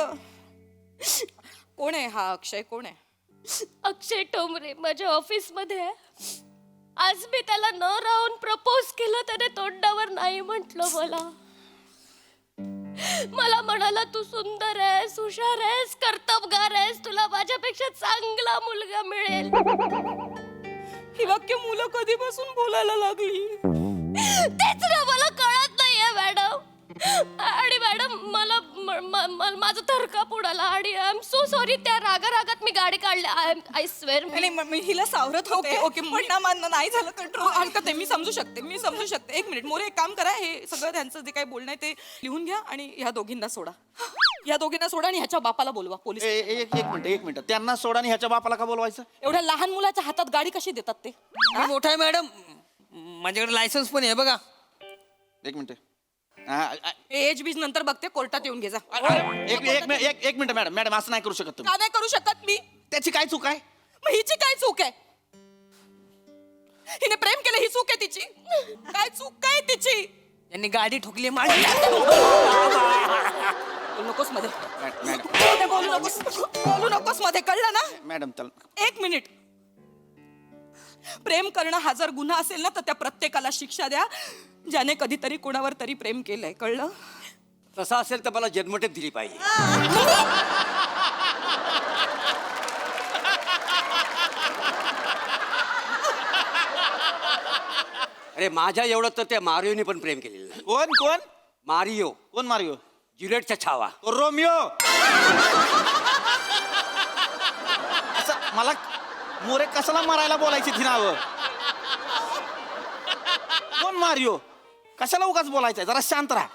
कोण आहे हा अक्षय? कोण आहे? अक्षय ठोंबरे माझ्या ऑफिस मध्ये आहे. आज मी त्याला न राहून प्रपोज केलं, त्याने तोंडावर नाही म्हटलं मला. मला म्हणाला तू सुंदर आहेस, हुशार आहेस, कर्तबगार आहेस, तुला माझ्यापेक्षा चांगला मुलगा मिळेल. ही वाक्य मुलं कधीपासून बोलायला लागली? तेच ना मला कळत नाहीये मॅडम. आणि मॅडम मला माझा थरकाप उडाला आणि आय एम सो सॉरी. त्या रागारागात मी गाडी काढली. I swear. आणि मी हिला सावरत होते. ओके पण ना मान नाही झालं कंट्रोल. हरकत आहे, मी समजू शकते. एक मिनिट मोरे, एक काम करा, हे सगळं त्यांचं जे काही बोलणं आहे ते लिहून घ्या आणि ह्या दोघींना सोडा. आणि ह्याच्या बापाला बोलवा पोलीस. एक मिनिट त्यांना सोडा आणि ह्याच्या बापाला का बोलवायचं? एवढ्या लहान मुलाच्या हातात गाडी कशी देतात ते? मी मोठा आहे मॅडम, माझ्याकडे लायसन्स पण आहे बघा. एक मिनिट एज बीज नंतर बघते, कोर्टात येऊन घे जा. एक मिनिट मॅडम असं नाही करू शकत तुम्ही. का नाही करू शकत मी? त्याची काय चूक आहे? मग हिची काय चूक आहे? हिने प्रेम केलं, ही चूक आहे तिची? काय चूक काय तिची? यांनी गाडी ठोकली माझी. बोलू नकोस मध्ये. मॅडम बोलू नकोस मध्ये, कळलं ना? मॅडम एक मिनिट. प्रेम करणं हा जर गुन्हा असेल ना, तर त्या प्रत्येकाला शिक्षा द्या ज्याने कधीतरी कोणावर तरी प्रेम केलंय, कळलं? तसं असेल तर मला जन्मठेप दिली पाहिजे. अरे माझ्या एवढं तर त्या मारिओने पण प्रेम केलेलं नाही. कोण मारिओ, कोण मारियो? ज्युलियटचा छावा. रोमियो. असं मला मोरे कशाला मारायला बोलायची ती नावं? कोण मारियो? कशाला उगाच बोलायचंय? जरा शांत राहा,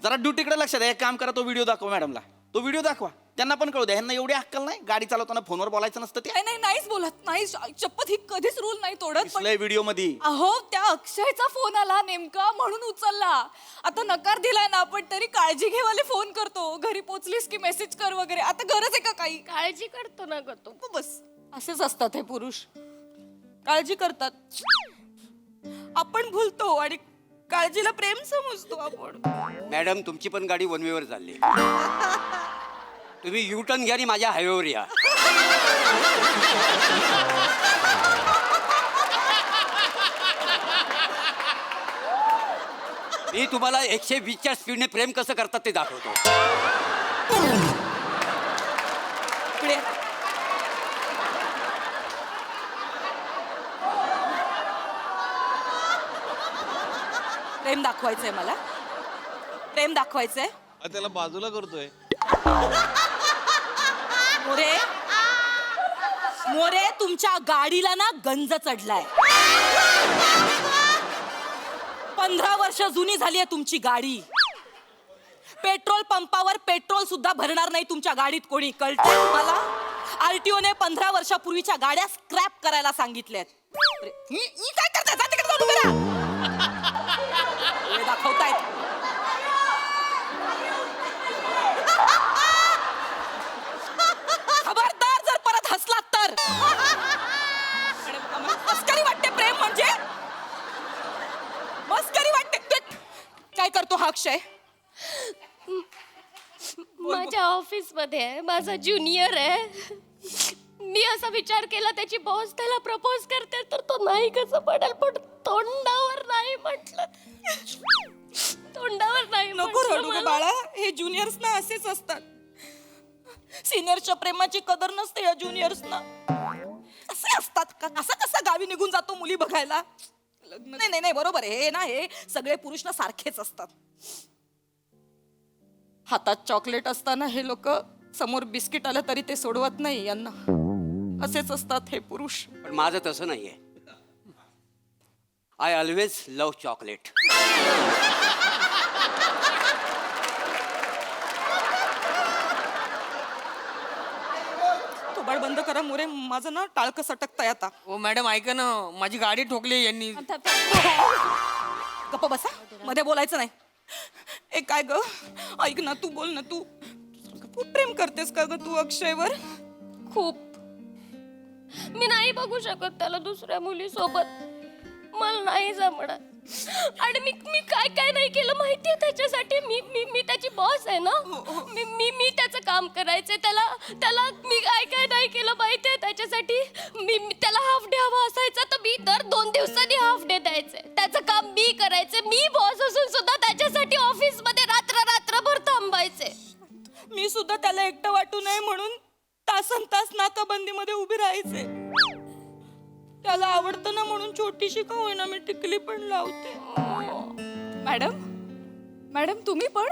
जरा ड्युटीकडे लक्ष द्या. एक काम करा, तो व्हिडिओ दाखवा मॅडमला. तो व्हिडिओ दाखवा, त्यांना पण कळू द्या. ह्यांना एवढी अक्कल नाही, गाडी चालवताना फोनवर बोलायचं नसतं ते. नाहीच बोलत, नाही शपथ, ही कधीच रूल नाही तोडत. पण व्हिडिओ मध्ये अहो त्या अक्षयचा फोन आला नेमका म्हणून उचलला. आता नकार दिलाय ना आपण, तरी काळजी घेवाले फोन करतो. घरी पोचलीस की मेसेज कर वगैरे. आता गरज आहे का काही? काळजी करतो ना ग तू. बस असेच असतात हे पुरुष, काळजी करतात. आपण भूलतो आणि काळजीला प्रेम समजतो आपण. मॅडम तुमची पण गाडी वन वेवर चालली. तुम्ही यू टर्न घ्या आणि माझ्या हायवेवर या. मी तुम्हाला 120च्या स्पीडने प्रेम कसं करतात ते दाखवतो. इकडे. प्रेम दाखवायचंय मला, प्रेम दाखवायचंय. त्याला बाजूला करतोय. मोरे, मोरे तुमच्या गाडीला ना गंज चढलाय. 15 वर्ष जुनी झाली आहे तुमची गाडी. पेट्रोल पंपावर पेट्रोल सुद्धा भरणार नाही तुमच्या गाडीत कोणी, कळतंय तुम्हाला? आरटीओने 15 वर्षापूर्वीच्या गाड्या स्क्रॅप करायला सांगितल्यात. काय करताय? जा तिकडे जाऊन उभे राहा. दाखवतायत. खबरदार जर परत हसलात तर. मस्करी वाटते प्रेम म्हणजे, मस्करी वाटते. काय करतो हा अक्षय? माझ्या ऑफिस मध्ये आहे, माझा ज्युनियर आहे. मी असा विचार केला त्याची बॉस त्याला प्रपोज करते तर तो नाही कसं पडेल, पण तोंडावर नाही म्हटलं. तोंडावर नाही. नको रडू गं बाळा, हे ज्युनियर्स ना असेच असतात. सिनियरच्या प्रेमाची कदर नसते या ज्युनियर्सना. असे असतात का? असं कसं गावी निघून जातो मुली बघायला? नाही बरोबर आहे हे ना, हे सगळे पुरुष ना सारखेच असतात. हातात चॉकलेट असताना हे लोक समोर बिस्किट आलं तरी ते सोडवत नाही यांना. असेच असतात हे पुरुष. पण माझं तसं नाहीये. I always love chocolate. थोबाड बंद करा मोरे, माझं ना टाळकं सटकताय आता. हो मॅडम ऐका ना, माझी गाडी ठोकली यांनी. गप्प बसा, मध्ये बोलायचं नाही. ए काय ग, ऐक ना, तू बोल ना. तू प्रेम करतेस का ग तू अक्षयवर? खूप. मी नाही बघू शकत त्याला दुसऱ्या मुलीसोबत, मला नाही जमणार. आणि मी काय काय नाही केलं माहितीये त्याच्यासाठी. मी त्याची बॉस आहे ना. मी त्याचं काम करायचंय. त्याला मी काय नाही केलं माहितीये त्याच्यासाठी. मी त्याला हाफ डे हवा असायचा तर मी दर 2 दिवसांनी हाफ डे द्यायचे. त्याचं काम मी करायचं. मी बॉस असून सुद्धा त्याच्यासाठी ऑफिस मध्ये रात्र त्याला एकटं वाटू नये म्हणून तासन तास नाकाबंदीमध्ये उभी राहायचे. त्याला आवडतं ना म्हणून छोटीशी का होईना मी टिकली पण लावते. मॅडम मॅडम तुम्ही पण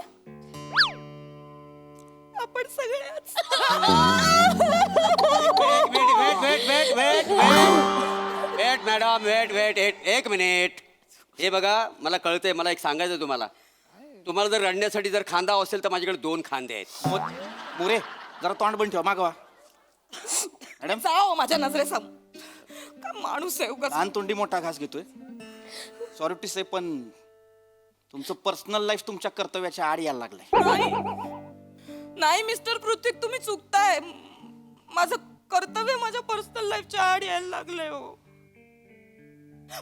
आपण सगळ्याच. वेट मॅडम, वेट एक मिनिट. हे बघा, मला कळतंय, मला एक सांगायचं तुम्हाला. तुम्हाला जर रडण्यासाठी जर खांदा असेल तर माझ्याकडे 2 खांदे आहेत. मोरे जरा तोंड बंद ठेवा मागवा. मॅडम जाओ माझ्या नजरेसमोर. का माणूस आहे उगाच. लहान तोंडी मोठा घास घेतोय. सॉरी टू से, पण तुमचं पर्सनल लाईफ तुमच्या कर्तव्याच्या आड यायला लागलंय. नाही मिस्टर पृथ्वी, तुम्ही चुकताय. माझं कर्तव्य माझ्या पर्सनल लाईफच्या आड यायला लागलंय हो.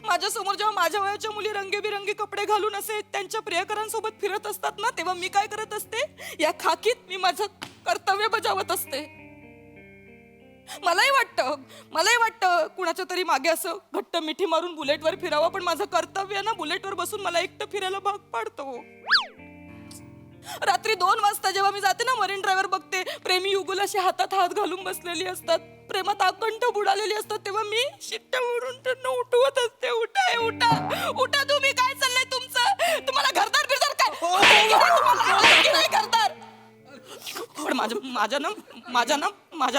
माझ्या समोर जेव्हा माझ्या वयाच्या मुली रंगीबिरंगी कपडे घालून असे त्यांच्या प्रियकरांसोबत फिरत असतात ना, तेव्हा मी काय करत असते, या खाकीत मी माझं कर्तव्य बजावत असते. मलाही वाटतं कुणाच्या तरी मागे असं घट्ट मिठी मारून बुलेटवर फिरावं, पण माझं कर्तव्य ना बुलेटवर बसून मला एकटं फिरायला भाग पाडतो. रात्री 2 वाजता जेव्हा मी जाते ना मरीन ड्रायव्हर बघते, प्रेमी युगुल अशी हातात हात घालून बसलेली असतात, प्रेमात आकंठ बुडालेली असतात, तेव्हा मी शिट्ट्या म्हणून त्यांना उठवत असते. उठा तुम्ही, काय चाललंय तुमचं? तुम्हाला घरदार बिरदार काय घरदार? पण माझ्या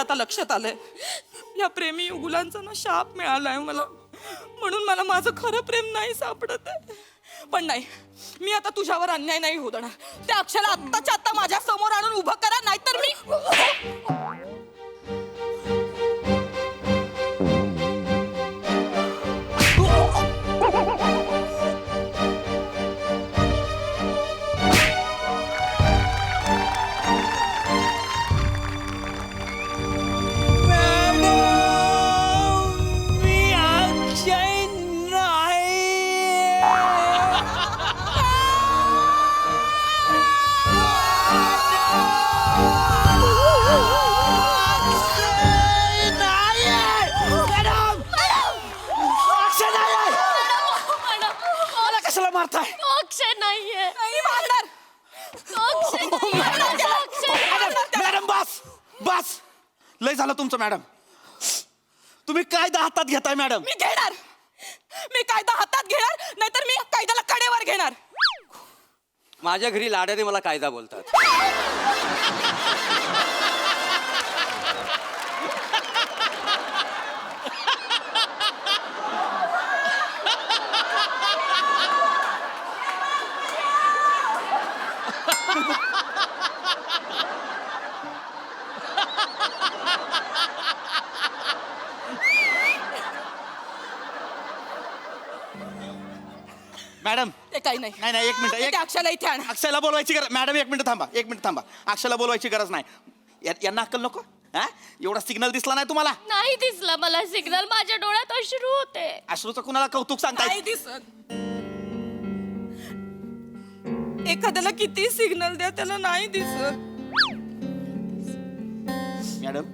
आता लक्षात आलंय, या प्रेमी युगुलांचा ना शाप मिळालाय मला, म्हणून मला माझं खरं प्रेम नाही सापडत आहे. पण नाही, मी आता तुझ्यावर अन्याय नाही होऊ देणार. त्या अक्षराला आत्ताच्या आत्ता माझ्या समोर आणून उभं करा, नाहीतर मी. कशाला मारताय? तो अक्षय नाहीये. नाही मारणार. तो अक्षय नाहीये. तो अक्षय नाहीये. मॅडम बस लय झालं तुमचं. मॅडम तुम्ही कायदा हातात घेताय. मॅडम मी कायदा हातात घेणार, नाहीतर मी कायद्याला कडेवर घेणार. माझ्या घरी लाडाने मला कायदा बोलतात. मॅडम ते काही नाही. नाही, एक मिनिट. त्या अक्षयाला इथे आण. अक्षयला बोलवायची गरज. मॅडम एक मिनिट थांबा. अक्षयला बोलवायची गरज नाही. यांना अक्कल नको? हा, एवढा सिग्नल दिसला नाही तुम्हाला? नाही दिसला मला सिग्नल. माझ्या डोळ्यात अश्रू होते. अश्रूचं कुणाला कौतुक सांगताय? नाही दिसत. एखाद्याला किती सिग्नल द्या, त्याला नाही दिसत. मॅडम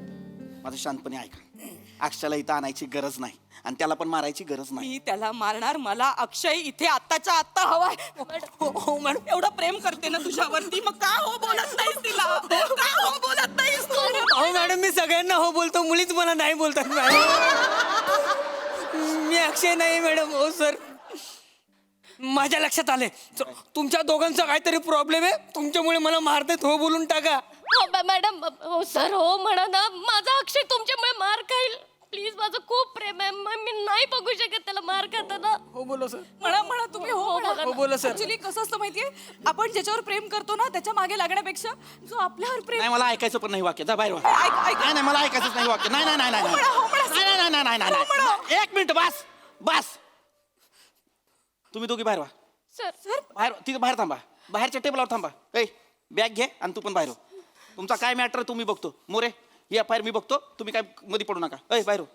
माझं शांतपणे ऐका. अक्षयला इथं आणायची गरज नाही आणि त्याला पण मारायची गरज नाही. मी त्याला मारणार. मला अक्षय इथे आत्ताच्या आत्ता हवाय. हो मॅडम, एवढं प्रेम करते ना तुझ्यावरती, मग का हो बोलत नाहीस तिला? का हो बोलत नाहीस तू? अहो मॅडम, मी सगळ्यांना हो बोलतो, मुलीच मला नाही बोलतात मॅडम. मी अक्षय नाही मॅडम. हो सर, माझ्या लक्षात आले, तुमच्या दोघांचा काहीतरी प्रॉब्लेम आहे. तुमच्यामुळे मला मारतात. हो बोलून टाका. मॅडम हो सर, हो म्हणा ना. माझा अक्षय तुमच्यामुळे मार खाईल. प्लीज, माझं खूप प्रेम आहे. मी नाही बघू शकत त्याला मार खाताना. हो बोलो सर. म्हणा तुम्ही हो बोला सर. ऍक्च्युली कसं असतं माहितीये, आपण ज्याच्यावर प्रेम करतो ना त्याच्या मागे लागण्यापेक्षा जो आपल्यावर प्रेम. नाही, मला ऐकायचं पण नाही वाक्य. जा बाहेर व्हा. ऐक. नाही, मला ऐकायचंच नाही वाक्य. नाही. एक मिनिट. बस तुम्ही दोघी बाहेर व्हा. सर बाहेर तिथे बाहेर थांबा. बाहेरच्या टेबलावर थांबा. ए बॅग घे आणि तू पण बाहेर हो. तुमचा काय मॅटर तुम्ही बघतो. मोरे ही एफ आय आर मी बघतो. तुम्ही काय मध्ये पडू नका. ए बाहेर हो.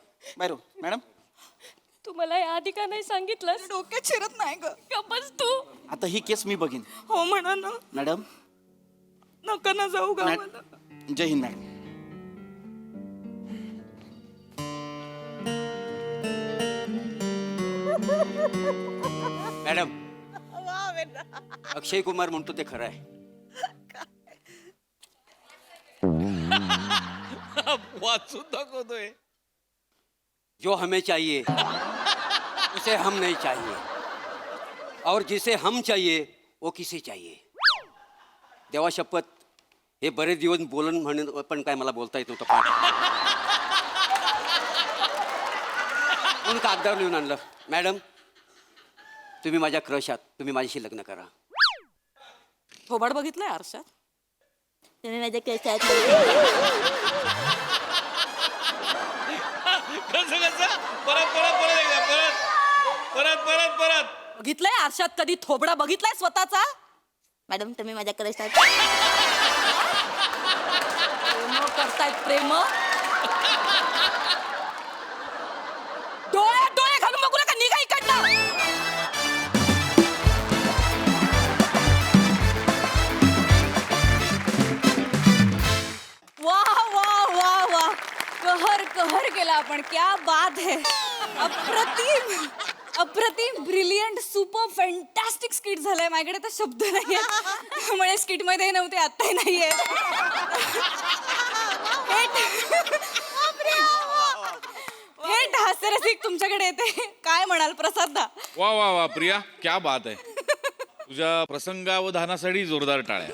मॅडम तू मला या आधी का नाही सांगितलं? डोक्यात शिरत नाही ग. बस तू. आता ही केस मी बघीन. हो म्हणा ना. मॅडम नका ना जाऊ गावाला. जय हिंद मॅडम. मॅडम, अक्षय कुमार म्हणतो ते खरं आहे. वाचून दाखवतोय. जो हमें चाहिए उसे हम नहीं चाहिए, और जिसे हम चाहिए वो किसे चाहिए. देवा शपथ, हे बरेच दिवस बोलन म्हणून पण काय मला बोलता येत नव्हतं पाठ. म्हणून कागदावर लिहून आणलं, मॅडम तुम्ही माझ्या क्रश आहात, तुम्ही माझ्याशी लग्न करा. थोबाड बघितलंय आरशात? तुम्ही माझ्या केसात बघितलंय आरशात कधी थोबडा बघितलाय स्वतःचा? मॅडम तुम्ही माझ्या केसात प्रेम करतायत प्रेम. डोळ्यात डोळे घालून बघू नका, निघा इकडनं. वाह वाह वाह वाह, कहर कहर केला आपण. क्या बात है. अप्रतिम अप्रतिम, ब्रिलियंट, सुपर फॅन्टॅस्टिक स्किट झालंय. माझ्याकडे तर शब्द नाही आहेत. म्हणजे स्किट मध्ये नव्हते, आत्ताही नाहीये. थेट हास्यरसिक तुमच्याकडे येते. काय म्हणाल प्रसाद दा? वा वा वा प्रिया, क्या बात आहे. तुझ्या प्रसंगावधानासाठी जोरदार टाळ्या.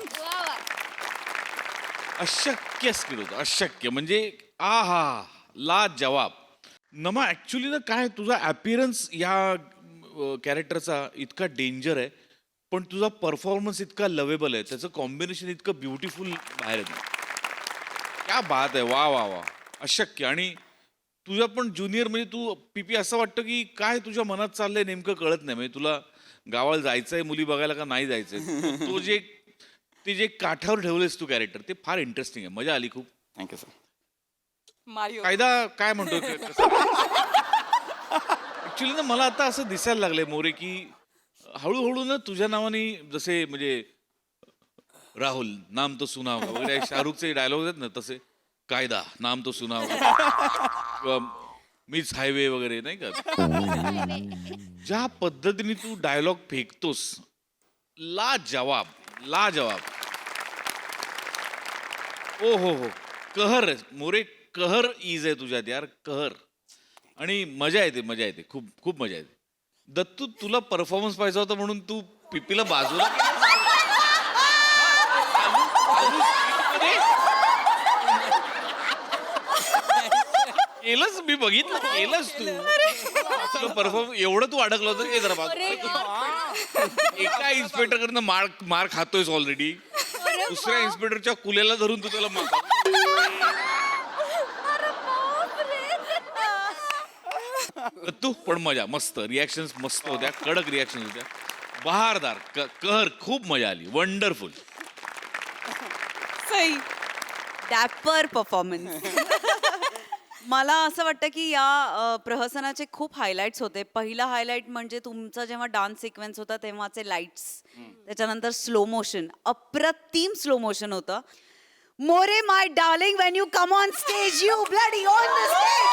अशक्य स्किल होतं, अशक्य म्हणजे आहा, ला जवाब. नमा ॲक्च्युली ना काय तुझा ॲपिरन्स या कॅरेक्टरचा इतका डेंजर आहे, पण तुझा परफॉर्मन्स इतका लवेबल आहे, त्याचं कॉम्बिनेशन इतकं ब्युटिफुल बाहेर येतं. क्या बात आहे, वा वा वा, अशक्य. आणि तुझ्या पण ज्युनियर म्हणजे तू पीपी, असं वाटतं की काय तुझ्या मनात चाललंय नेमकं कळत नाही. म्हणजे तुला गावाला जायचंय मुली बघायला का नाही जायचंय. तो जे ते जे काठावर ठेवलेस तू कॅरेक्टर, ते फार इंटरेस्टिंग आहे. मजा आली खूप. Thank you sir. मारिओ कायदा काय म्हणतो ऍक्च्युली ना मला आता असं दिसायला लागलंय मोरे की हळूहळू ना तुझ्या नावाने जसे म्हणजे राहुल नाम तो सुनाव वगैरे शाहरुखचे डायलॉग आहेत ना, तसे कायदा नाम तो सुनाव किंवा मीच हायवे वगैरे नाही का, ज्या पद्धतीने तू डायलॉग फेकतोस, ला जवाब ला जवाब. ओ हो हो, कहर मोरे, कहर ईज आहे तुझ्यात यार, कहर. आणि मजा येते, मजा येते, खूप खूप मजा येते. दत्तू, तुला परफॉर्मन्स पाहिजे होता म्हणून तू पिपीला बाजूला केलंच, मी बघितलं केलंच तू परफॉर्म. एवढं तू अडकलं होतं की जरा एका इन्स्पेक्टरकडनं मार खातोयस ऑलरेडी, दुसऱ्या इन्स्पेक्टरच्या कुलेला धरून तू त्याला मार. तू पण मजा, मस्त रिॲक्शन मस्त होत्या, कडक रिॲक्शन होत्या, बहारदार, कहर, खूप मजा आली, वंडरफुल. सई, डॅपर परफॉर्मन्स. मला असं वाटतं की या प्रहसनाचे खूप हायलाइट्स होते. पहिला हायलाइट म्हणजे तुमचा जेव्हा डान्स सिक्वेन्स होता तेव्हाचे लाईट्स, त्याच्यानंतर स्लो मोशन, अप्रतिम स्लो मोशन होतं. More my darling, when you come on stage you bloody on the stage.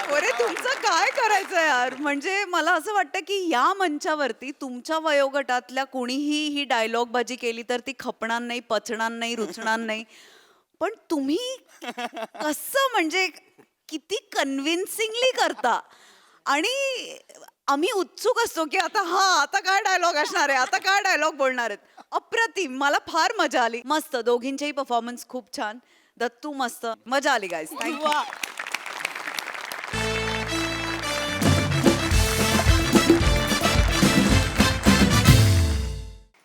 More, तुमचं काय करायचं यार. म्हणजे मला असं वाटतं की या मंचावरती तुमच्या वयोगटातल्या कोणीही ही डायलॉग बाजी केली तर ती खपणार नाही, पचणार नाही, रुचणार नाही. पण तुम्ही कसं म्हणजे किती कन्व्हिन्सिंगली करता. आणि आम्ही उत्सुक असतो की आता काय डायलॉग असणार आहे, आता काय डायलॉग बोलणार आहेत. अप्रतिम, मला फार मजा आली. मस्त, दोघींचेही परफॉर्मन्स खूप छान. दत्तू मस्त, मजा आली गाईज. थँक्यू.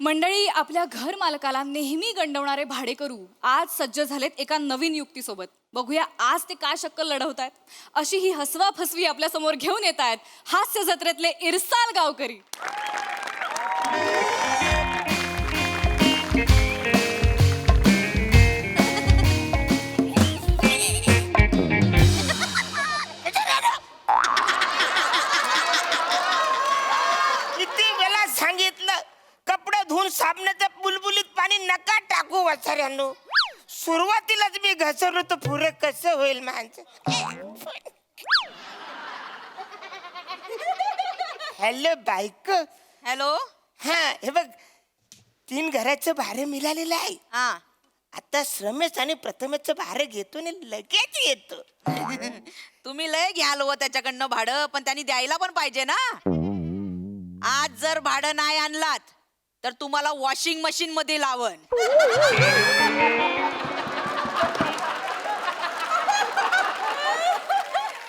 मंडळी, आपल्या घर मालकाला नेहमी गंडवणारे भाडेकरू आज सज्ज झालेत एका नवीन युक्तीसोबत. बघूया आज ते काय शक्कल लढवतायत. अशी ही हसवा फसवी आपल्या समोर घेऊन येत आहेत हास्य जत्रेतले इरसाल गावकरी. किती वेळा सांगितलं, कपडे धुवून साबणाचं बुलबुलीत पाणी नका टाकू वाचाऱ्यांनो. सुरुवातीलाच मी घसरलो तर पुरे कसं होईल माणसं. हॅलो बायको. हॅलो. हा, हे बघ, 3 घराचं भाडं मिळालेलं आहे. हा आता श्रमेश आणि प्रथमेशचं भाडं घेतो आणि लगेच येतो. तुम्ही लय घ्याल हो त्याच्याकडनं भाडं, पण त्यांनी द्यायला पण पाहिजे ना. आज जर भाडं नाही आणलात तर तुम्हाला वॉशिंग मशीन मध्ये लावन.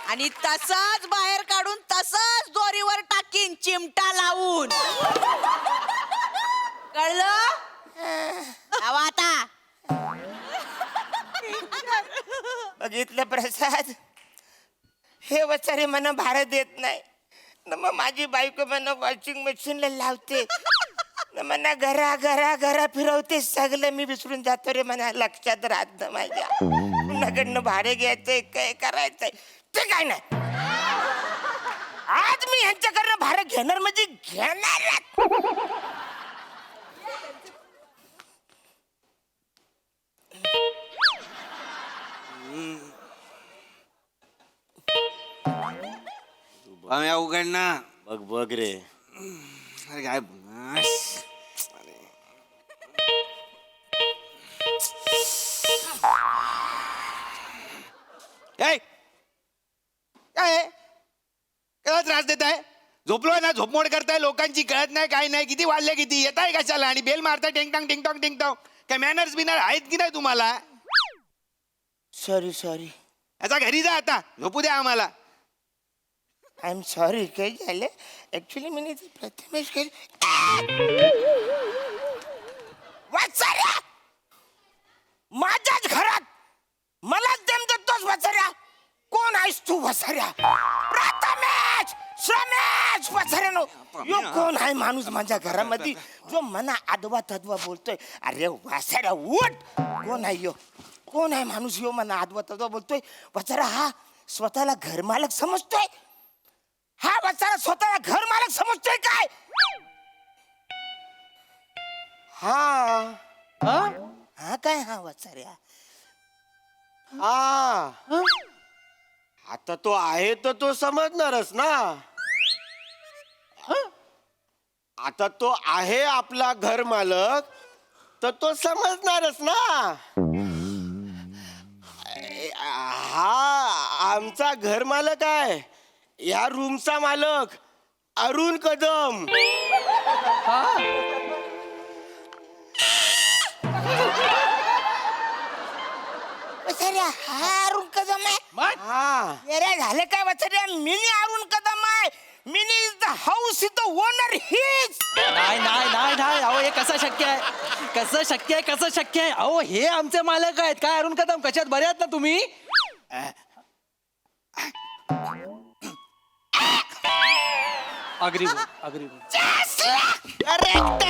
आणि तसाच बाहेर काढून तसाच दोरीवर टाकीन चिमटा लावून. कळलं? लावा आता. बघितलं प्रसाद, हे वचारे मला भाडं देत नाही न मग माझी बायको मला वॉशिंग मशीनला लावते न मला घरा फिरवते. सगळं मी विसरून जातो रे, मला लक्षात राहत नाही माझ्या. कुणाकडनं भाडे घ्यायचंय काय करायचंय ते काय नाही. आज मी ह्यांच्याकडनं भाडं घेणार म्हणजे घेणार. उघड ना. बघ बघ रे. अरे काय काय काय त्रास देत आहे? झोपलोय ना, झोपमोड करताय लोकांची, कळत नाही काय नाही. किती वाजले किती, येत आहे कशाला आणि बेल मारताय टिंगटॉंग टिंगटॉंग टिंगटॉंग. काय मॅनर्स बिनर आहेत की नाही तुम्हाला? सॉरी याचा घरी जा आता, झोपू द्या आम्हाला. I am sorry. काय झालं ऍक्च्युली मी प्रथमेश वाचाऱ्या माझ्याच घरात मलाच देम देतोस वाचाऱ्या. कोण आहेस तू वाचाऱ्या? प्रथमेश श्रमेश वाचाऱ्यानो, यो कोण आहे माणूस माझ्या घरामध्ये जो मना आदवा तदवा बोलतोय? अरे वाचाऱ्या उठ. कोण आहे यो? कोण आहे माणूस यो मना आदवा तदवा बोलतोय? वाचारा हा स्वतःला घरमालक समजतोय. हा वाचारा स्वतःला घर मालक समजतोय काय? हा हा काय हा वाचाऱ्या? हा आता तो आहे तर तो समजणारच ना. आता तो आहे आपला घर मालक तर तो समजणारच ना. हा आमचा घर मालक आहे, या रूमचा मालक अरुण कदम. वाचाऱ्या हा अरुण कदम आहे? हा अरे झालं काय वाचाऱ्या? मिनी अरुण कदम आहे. Mini is the house is the owner his. नाही नाही नाही नाही अहो हे कसं शक्य आहे? कसं शक्य आहे? अहो हे आमचे मालक आहेत. काय अरुण कदम, कशात बरे आहात ना तुम्ही? Agree correct.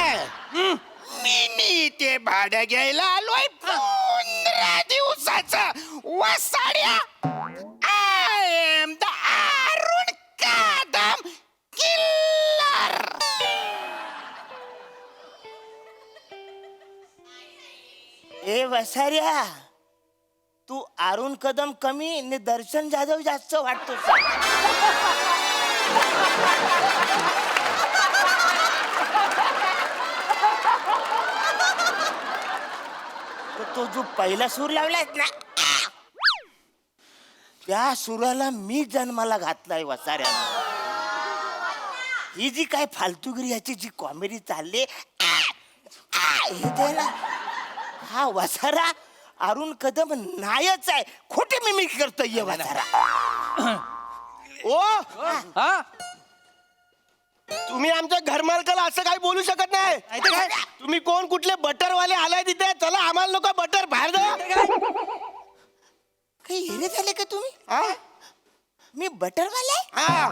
मी ते भाडं घ्यायला आलोय 15 दिवसाचं. वसाड्या I am the Arun Kadam killer. ए वसाऱ्या, तू अरुण कदम कमी आणि दर्शन जाधव जास्त वाटतो. तो जो पहिला सूर लावलायस ना, त्या सुराला मी जन्माला घातलाय वसाऱ्यानं. ही जी काय फालतूगिरी याची जी कॉमेडी चालली हे ते ना, हा वसारा अरुण कदम नायच आहे. खोटी मिमिक करतोय वसारा. ओ हा तुम्ही आमच्या घरमालकाला असं काही बोलू शकत नाही. काय? तुम्ही कोण कुठले बटरवाले आलाय तिथे? चला आम्हाला नको बटर बाहेर जा. काही हेरे झाले का तुम्ही? हा? मी बटरवाला आहे? हा.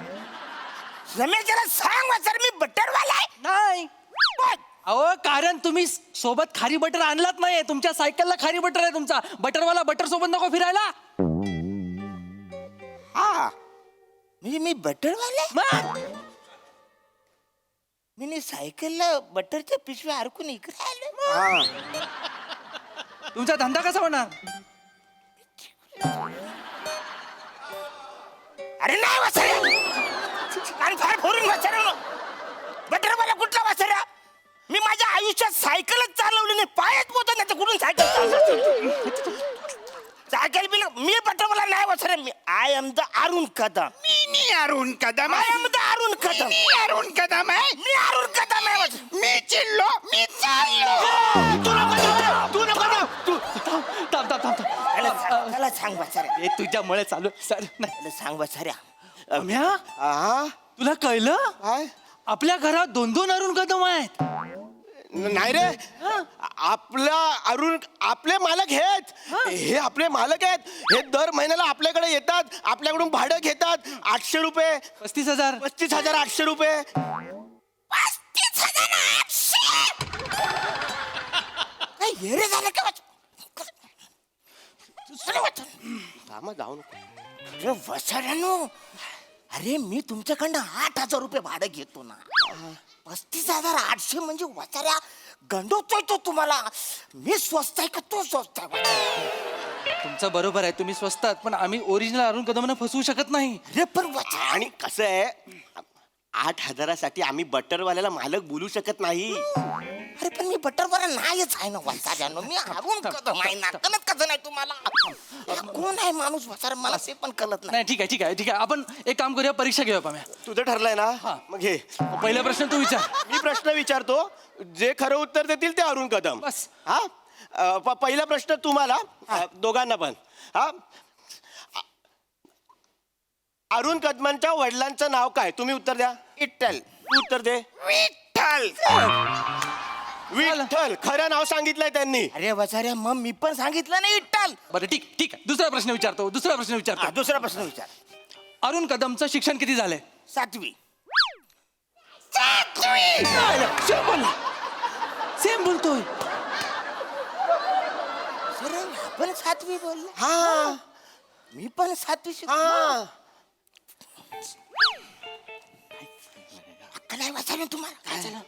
रमेश जरा सांग वसार, मी बटरवाला आहे? नाही अहो कारण तुम्ही सोबत खारी बटर आणलात नाही. तुमच्या सायकलला खारी बटर आहे. तुमचा बटरवाला बटर सोबत नको फिरायला. हा म्हणजे मी बटरवाला आहे? मग मी सायकलला बटरच्या पिशव्या अडकून इकडे आलो. हा. तुमचा धंदा कसा होणार? अरे नाही वसाऱ्या, कान फार फोडून वसाऱ्या. बटरवाला कुठला वसाऱ्या? मी माझ्या आयुष्यात सायकल नाही पायच पोहतो नाही तर कुठून सायकल सायकल बिल मी पेट्रोलवाला नाही वसरे मी I am the Arun Kadam मी Arun Kadam I am the Arun Kadam मी अरुण कदम आहे मी अरुण कदम आहे मी चिल्लो मी चाललो तू नको तू थांब थांब थांब थांब. त्याला सांग बसाऱ्या हे तुझ्यामुळे चालू सर नाही त्याला सांग बसाऱ्या अम्या, हा तुला कळलं काय आपल्या घरात 2-2 अरुण कदम आहेत. नाही रे आपला अरुण आपले मालक आहेत हे आपले मालक आहेत हे दर महिन्याला आपल्याकडे येतात आपल्याकडून भाडं घेतात 800 रुपये 35,000. 35,800 रुपये 35,800 येरे झालं का थांबा जाऊ नको अरे वसाऱ्यानो अरे मी तुमच्याकडनं 8,000 रुपये भाडं घेतो ना 35,800 म्हणजे वसाऱ्या गंडवतोय तो तुम्हाला मी स्वस्त आहे का तो स्वस्त आहे तुमचं बरोबर आहे तुम्ही स्वस्त आहात पण आम्ही ओरिजिनल अरुण कदमांना फसवू शकत नाही. अरे पण वसाऱ्या आणि कसं आहे 8,000साठी आम्ही बटरवाल्याला मालक बोलू शकत नाही अरे पण मी बटरवाला नाहीच आहे ना वसाऱ्यानो मी अरुण कदम आहे ना कळत कसं नाही तुम्हाला हा कोण आहे माणूस वसाऱ्या मला ते पण कळत नाही नाही ठीक आहे ठीक आहे ठीक आहे आपण एक काम करूया परीक्षा घेऊया पाम्या. तुझं ठरलंय ना मग घे पहिला प्रश्न तू विचार. मी प्रश्न विचारतो जे खरं उत्तर देतील ते अरुण कदम बस. हा पहिला प्रश्न तुम्हाला दोघांना पण हा अरुण कदमांच्या वडिलांचं नाव काय तुम्ही उत्तर द्या विठ्ठल तू उत्तर दे विठ्ठल विठ्ठल खरं नाव सांगितलंय त्यांनी अरे वसाऱ्या मग मी पण सांगितलं ना विठ्ठल बरं ठीक ठीक आहे दुसरा प्रश्न विचारतो दुसरा प्रश्न हा, विचारतो. दुसरा प्रश्न विचार अरुण कदमचं शिक्षण किती झालंय? 7वी सेम बोलतोय. सर आपण 7वी बोललो हा मी पण 7वी हा अक्कल आहे वसाऱ्या तुम्हाला काय झालं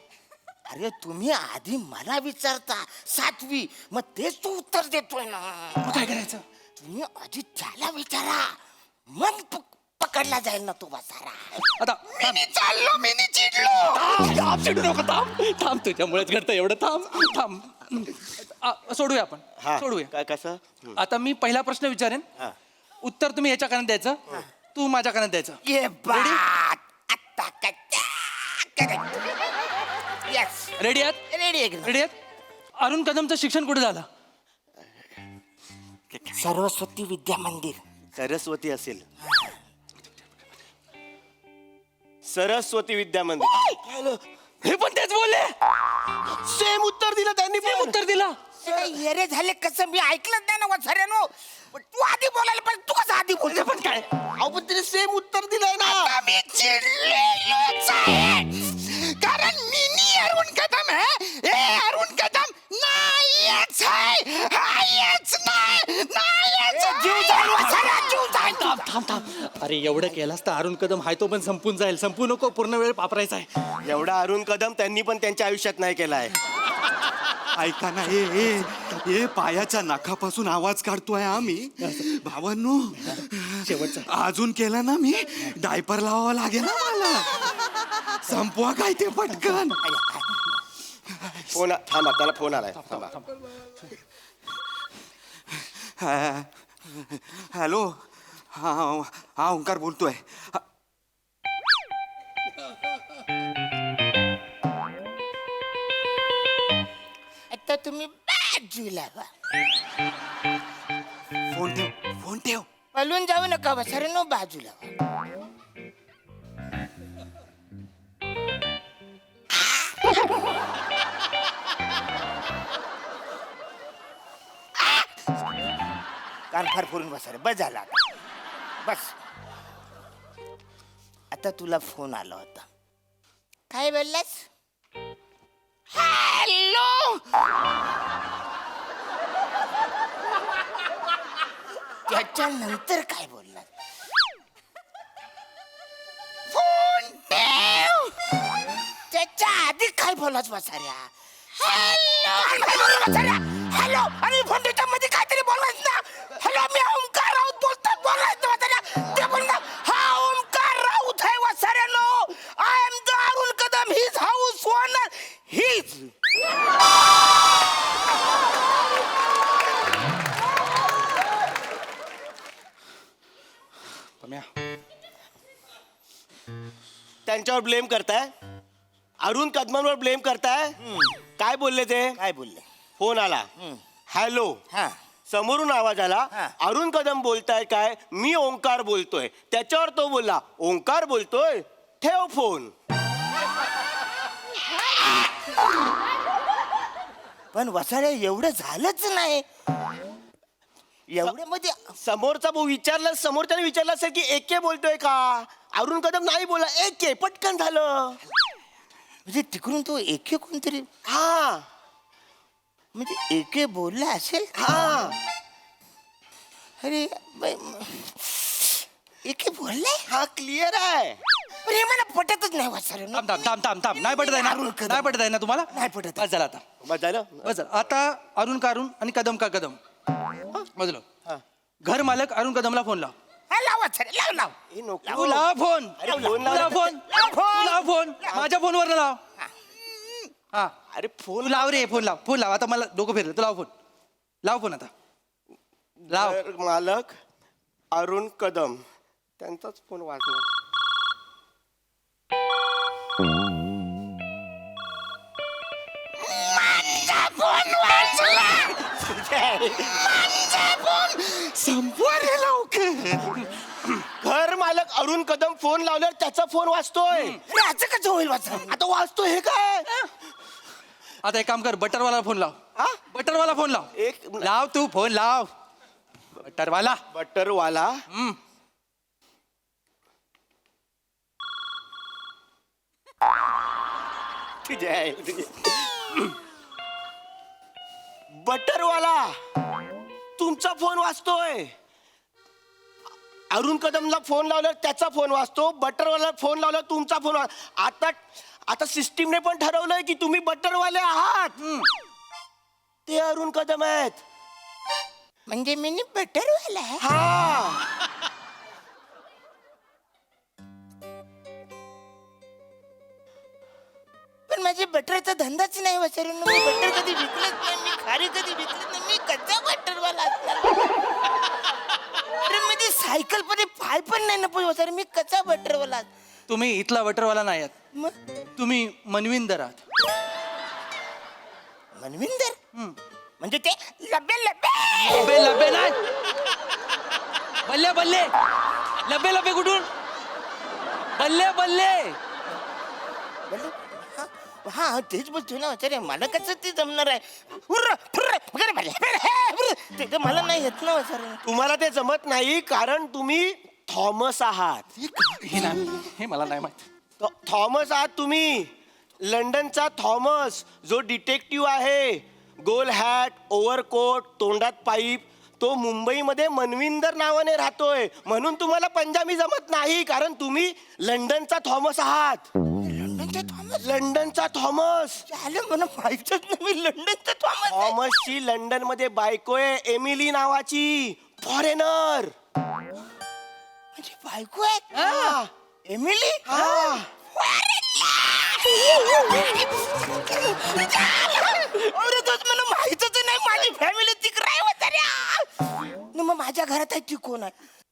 अरे तुम्ही आधी मला विचारता 7वी मग तेच तू उत्तर देतोय ना मग काय करायचं? तुम्ही आधी त्याला विचारा मग पकडला जाईल ना तो वसारा आता मी चाललो मी चिडलो थांब चिडू नको थांब थांब तुझ्यामुळेच घडतं एवढं थांब थांब सोडूया आपण हा सोडूया. काय कसं आता मी पहिला प्रश्न विचारेन हा. उत्तर तुम्ही याच्या कानात द्यायचं तू माझ्या कानात द्यायचं. ये बात आता यस रेडी आहात? रेडी आहे रेडी आहात? अरुण कदमचं शिक्षण कुठे झालं? सरस्वती विद्या मंदिर सरस्वती असेल सरस्वती विद्या मंदिर हे पण तेच बोलले सेम उत्तर दिलं त्यांनी सेम उत्तर दिला. येरे झाले कसं मी ऐकलंच नाही ना वसाऱ्यानो पण तू आधी बोलायला पण तू कसं आधी बोलते पण काय अहो पण तिने सेम उत्तर दिलंय ना आता मी चिडलेलोच आहे कारण मी अरुण कदम आहे हे अरुण कदम नाहीच आहे हायच नाही नाहीच जीव जाईल वसाऱ्या जीव जाईल थांब थांब थांब अरे एवढं केलास तर अरुण कदम हाय तो पण संपून जाईल संपू नको पूर्ण वेळ वापरायचा आहे. एवढा अरुण कदम त्यांनी पण त्यांच्या आयुष्यात नाही केलाय ऐका ना हे पायाच्या नाकापासून आवाज काढतोय आम्ही भावांनो शेवटचा अजून केला ना मी डायपर लावावा लागेल ना मला संपवा काय ते पटकन फोन थांबा त्याला फोन आलाय थांबा हॅलो हा हा ओंकार बोलतोय आता तुम्ही बाजूला व्हा. फोन ठेव पळून जाऊ नका वसाऱ्यानो बाजूला व्हा. कान फार फोडून बसा रे बस झाला आता. बस आता तुला फोन आला होता काय बोललास हॅलो त्याच्यानंतर काय बोललास फोन ठेव त्याच्या आधी काय बोलाच बसाऱ्या हॅलो आणि फोन मध्ये काहीतरी बोलायच ना हॅलो मी ओंकार राऊत बोलतोय बोलायचं वसाऱ्या ते बोल ना हा ओंकार राऊत आहे वसाऱ्यानो I am the Arun Kadam his house owner his त्यांच्यावर ब्लेम करताय, अरुण कदमांवर ब्लेम करताय. काय बोलले ते? काय बोलले? फोन आला, हॅलो, हा समोरून आवाज आला, हा. अरुण कदम बोलताय काय? मी ओंकार बोलतोय. त्याच्यावर तो बोलला, ओंकार बोलतोय, ठेव फोन. पण वसाड्या एवढं झालंच नाही. एवढ्यामध्ये समोरचा भाऊ विचारला, समोरच्याने विचारलं असेल की एके बोलतोय का? अरुण कदम नाही बोला, एके, पटकन झालं. म्हणजे तिकडून तो एके कोणतरी, हा म्हणजे एके बोलला असेल. हा अरे एके बोलले. हा क्लिअर आहे. पण हे मला पटतच नाही वसाड्या. थांब थांब थांब थांब थांब. नाही पटत आहे ना? नाही पटत आहे ना तुम्हाला? नाही पटत. बस झालं आता. बस झालं. बस झालं. आता अरुण का अरुण आणि कदम का कदम. बजलो. घर मालक अरुण कदमला फोन लाव. हा, लाव वसाड्या, लाव लाव. हे नको. तू लाव फोन. अरे फोन तू लाव फोन. तू लाव फोन. माझ्या फोनवर लाव. हा अरे तू फोन लाव रे. फोन लाव. फोन लाव. आता मला डोकं फिरलं. तू लाव फोन. लाव फोन आता. लाव. घर मालक अरुण कदम, त्यांचाच फोन वाजला. संपवा रे लवकर. घर मालक अरुण कदम फोन लावल्यावर त्याचा फोन वाजतोय. अरे असं कसं होईल वसाड्या? आता वाजतोय हे काय? आता एक काम कर. बटरवाला फोन लाव. हा? बटरवाला फोन लाव. एक लाव तू फोन लाव. बटरवाला. बटरवाला. तुझ्या आहे, तुझ्या. बटरवाला, तुमचा फोन वाजतोय. अरुण कदमला फोन लावल्यावर त्याचा फोन वाजतो, बटरवाला फोन लावल्यावर तुमचा फोन आता आता सिस्टीमने पण ठरवलंय की तुम्ही बटरवाले आहात. ते अरुण कदम आहेत. म्हणजे मी बटरवाला आहे. हा पण माझे बटरचा धंदाच नाही वसाड्या. मी बटर कधी विकलंच नाही. मी खारी कधी विकलंच नाही. मी कच्चा बटरवाला असणार. अरे म्हणजे सायकल मध्ये पाय पण नाही ना वसाड्या. मी कच्चा बटरवाला. तुम्ही इथला बटरवाला नाही आहात. मग तुम्ही मनविंदर आहात. मनविंदर म्हणजे ते लब्बे लब्बे. लबे लबे नाही. बल्ले बल्ले. लबे लबे कुठून? बल्ले बल्ले. हा हा, तेच बोलतोय ना वसाड्या. मला कसं ते जमणार आहे. हुर्र, फुर्र, वगैरे भरले, हुर्र. ते तर मला नाही येत ना वसाड्या. तुम्हाला ते जमत नाही कारण तुम्ही थॉमस आहात. हे नाही. हे मला नाही माहित. थॉमस आहात तुम्ही. लंडनचा थॉमस जो डिटेक्टिव्ह आहे, गोल हॅट, ओव्हरकोट, तोंडात पाईप, तो मुंबईमध्ये मनविंदर नावाने राहतोय. म्हणून तुम्हाला पंजाबी जमत नाही कारण तुम्ही लंडनचा थॉमस आहात. लंडनचा थॉमस. लंडनचा थॉमस. झालं मला माहितच नाही. मी लंडनचा थॉमस आहे. थॉमसची लंडन मध्ये बायको आहे एमिली नावाची, फॉरेनर. म्हणजे बायको आहे एमिली. अरे तोच मला माहितच नाही. माझी फॅमिली तिकडे आहे वसाड्या. मग माझ्या घरात आहे ती कोण आहे?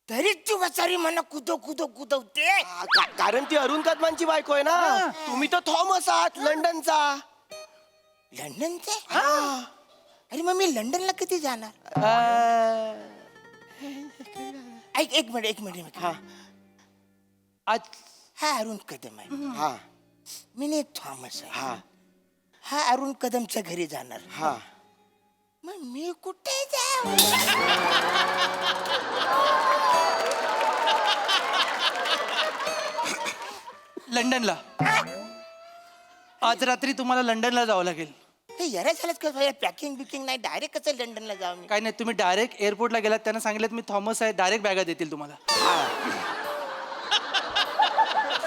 तरीच ती वसारी मला कुदवते. कारण ती अरुण कदमांची बायको आहे ना. तुम्ही तर थॉमस आहात लंडनचा. लंडनचे. अरे मग मी लंडनला कधी जाणार? ऐक एक मिनिट. हा आज हा अरुण कदम आहे. हा मी नाही थॉमस आहे. हा हा अरुण कदमच्या घरी जाणार. हा मग मी कुठे जाऊ? लंडनला. आज रात्री तुम्हाला लंडनला जावं लागेल. हे यारा झालंच का? पॅकिंग बिकिंग नाही. डायरेक्ट कसं लंडनला जाऊ मी? काय नाही. तुम्ही डायरेक्ट एअरपोर्टला गेलात. त्यांना सांगितलं मी थॉमस आहे. डायरेक्ट बॅगा देतील तुम्हाला.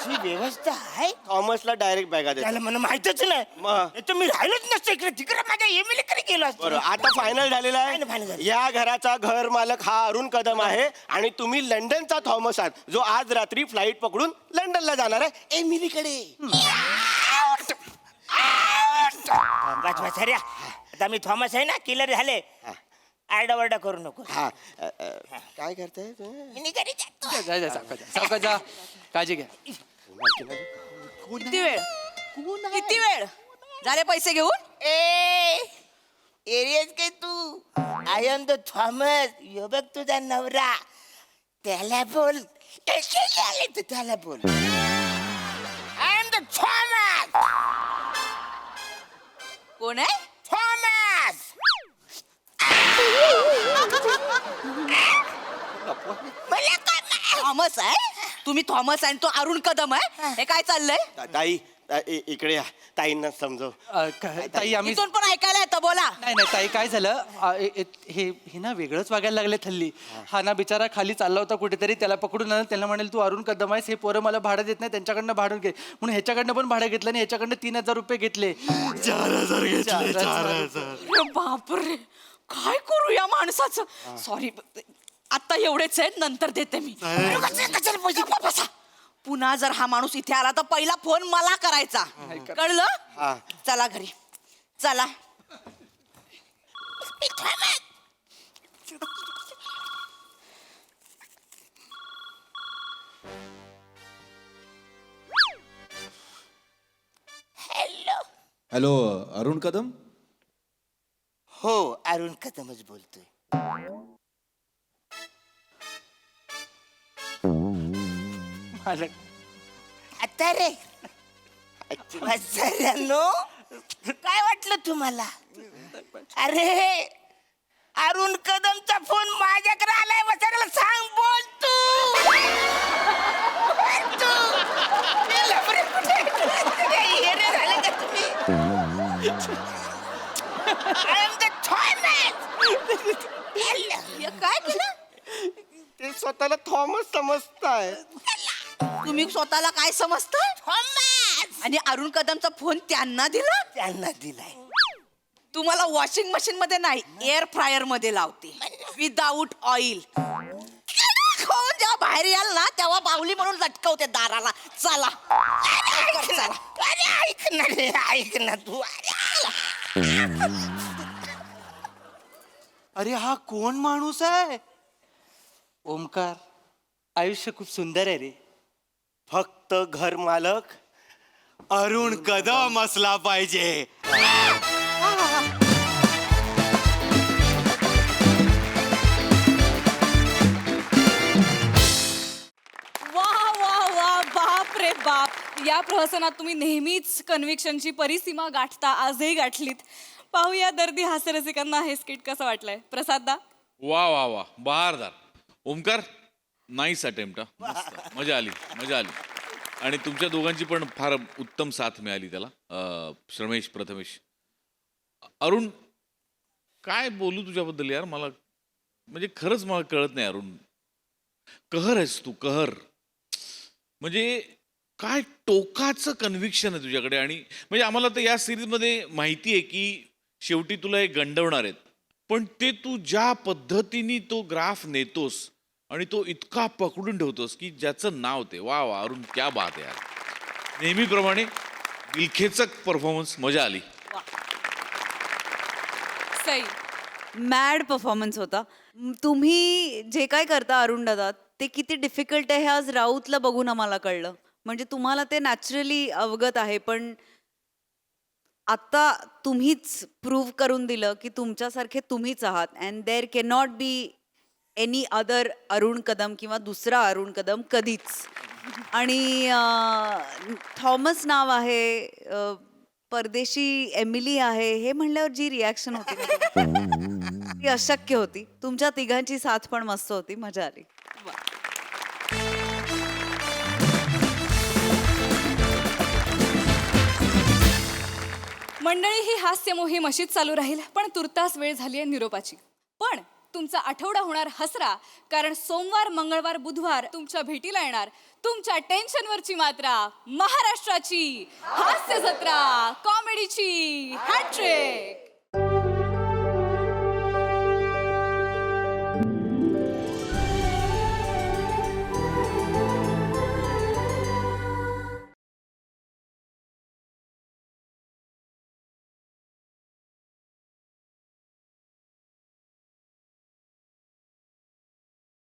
ही व्यवस्था आहे. थॉमसला डायरेक्ट बॅगा देतात. त्याला मला माहितच नाही. मग? नाही तर मी राहिलोच नसतो इकडे. तिकडे माझ्या एमएलए कडे गेलो असतो. बरं, आता फायनल झालेला काय नाही, final आहे. झालं. या घराचा घर मालक हा अरुण कदम आहे आणि तुम्ही लंडनचा थॉमस आहात जो आज रात्री फ्लाईट पकडून लंडनला जाणार आहे एमिलीकडे. वाचऱ्या आता मी थॉमस आहे ना. किलर झाले. आरडाओरडा करू नको. हा काय करताय तुम्ही? मी घरी जातो. जा जा, सावकाश जा. सावकाश जा. काळजी घ्या. किती वेळ किती वेळ झाले पैसे घेऊन? एरियस काय तू? I am the Thomas. यो बघ तुझा नवरा, त्याला बोल. त्याला बोल. I am the Thomas. कोण आहे? थॉमस. मला काय थॉमस आहे? तुम्ही थॉमस आणि तो अरुण कदम आहे? हे काय चाललंय? ताई इकडे या. ताईंना समजव. ताई आम्ही इथून पण ऐकायला येतं, बोला. नाही नाही ताई काय झालं हे ना वेगळंच वागायला लागले हल्ली. हा ना बिचारा खाली चालला होता कुठेतरी, त्याला पकडून आणलं. त्याला म्हणेल तू अरुण कदम आहेस, हे पोरं मला भाडं देत नाही, त्यांच्याकडनं भाडं घे म्हणून ह्याच्याकडनं पण भाडं घेतलं आणि ह्याच्याकडनं 3,000 रुपये घेतले. 4,000 घेतले. 4,000. अरे बापरे, काय करू या माणसाचं? सॉरी, आता एवढेच आहेत, नंतर देते मी. कशाला पैसे? बसा. पुन्हा जर हा माणूस इथे आला तर पहिला फोन मला करायचा, कळलं? चला घरी चला. हॅलो अरुण कदम. हो, अरुण कदमच बोलतोय. आता रे वासऱ्यांनो, काय वाटलं तुम्हाला? अरे अरुण कदमचा फोन माझ्याकडे आलाय. वासऱ्याला सांग, बोल तू. बोल तू. हे लफडे कुठे? हे येडे झाले का तुम्ही? I am the Thomas. काय केलं? ते स्वतःला थॉमस समजताय. तुम्ही स्वतःला काय समजता? थॉमस. आणि अरुण कदमचा फोन त्यांना दिला? त्यांना दिलाय. तुम्हाला वॉशिंग मशीन मध्ये नाही, एअर फ्रायर मध्ये लावते, विदाऊट ऑइल. जेव्हा बाहेर याल ना तेव्हा बाहुली म्हणून लटकवते दाराला. चला चला. अरे ऐक ना रे, ऐक ना तू. अरे हा कोण माणूस आहे? ओमकार, आयुष्य खूप सुंदर आहे रे. फक्त घर मालक अरुण कदम असला पाहिजे. वा वा वा, बाप रे बाप. या प्रहसनात तुम्ही नेहमीच कन्व्हिक्शनची परिसीमा गाठता, आजही गाठलीत. पाहूया दर्दी हास्यरसिकांना हे स्किट कसं वाटलंय. प्रसाद दा. वा वा वा, बहारदार. Omkar, nice attempt. मजा आली, मजा आली. आणि तुमच्या दोघांची पण फार उत्तम साथ मिळाली त्याला. श्रमेश, प्रथमेश. अरुण, काय बोलू तुझ्याबद्दल यार. मला म्हणजे खरंच मला कळत नाही अरुण. कहर आहेस तू, कहर. म्हणजे काय टोकाचं कन्व्हिक्शन आहे तुझ्याकडे. आणि म्हणजे आम्हाला तर या सिरीजमध्ये माहिती आहे की शेवटी तुला हे गंडवणार आहेत, पण ते तू ज्या पद्धतीने तो ग्राफ नेतोस आणि तो इतका पकडून ठेवतोस की ज्याचं नाव ते. वा वा अरुण, क्या बात आहे यार. नेहमीप्रमाणे दिलखेचक परफॉर्मन्स, मजा आली. सई. मॅड परफॉर्मन्स होता. तुम्ही जे काय करता अरुण दादा, ते किती डिफिकल्ट आहे हे आज राऊतला बघून आम्हाला कळलं. म्हणजे तुम्हाला ते नॅचरली अवगत आहे, पण आता तुम्हीच प्रूव्ह करून दिलं की तुमच्यासारखे तुम्हीच आहात. And there can not be any other Arun Kadam किंवा दुसरा अरुण कदम कधीच. आणि थॉमस नाव आहे, परदेशी एमिली आहे, हे म्हणल्यावर जी रिॲक्शन होती ना, ती अशक्य होती. तुमच्या तिघांची साथ पण मस्त होती, मजा आली. मंडळी, ही हास्य मोहीम अशीच चालू राहील, पण तुर्तास वेळ झाली आहे निरोपाची. पण तुमचा आठवडा होणार हसरा, कारण सोमवार, मंगळवार, बुधवार तुमच्या भेटीला येणार तुमच्या टेन्शनवरची मात्रा, महाराष्ट्राची हास्य जत्रा, कॉमेडीची हॅट्रिक.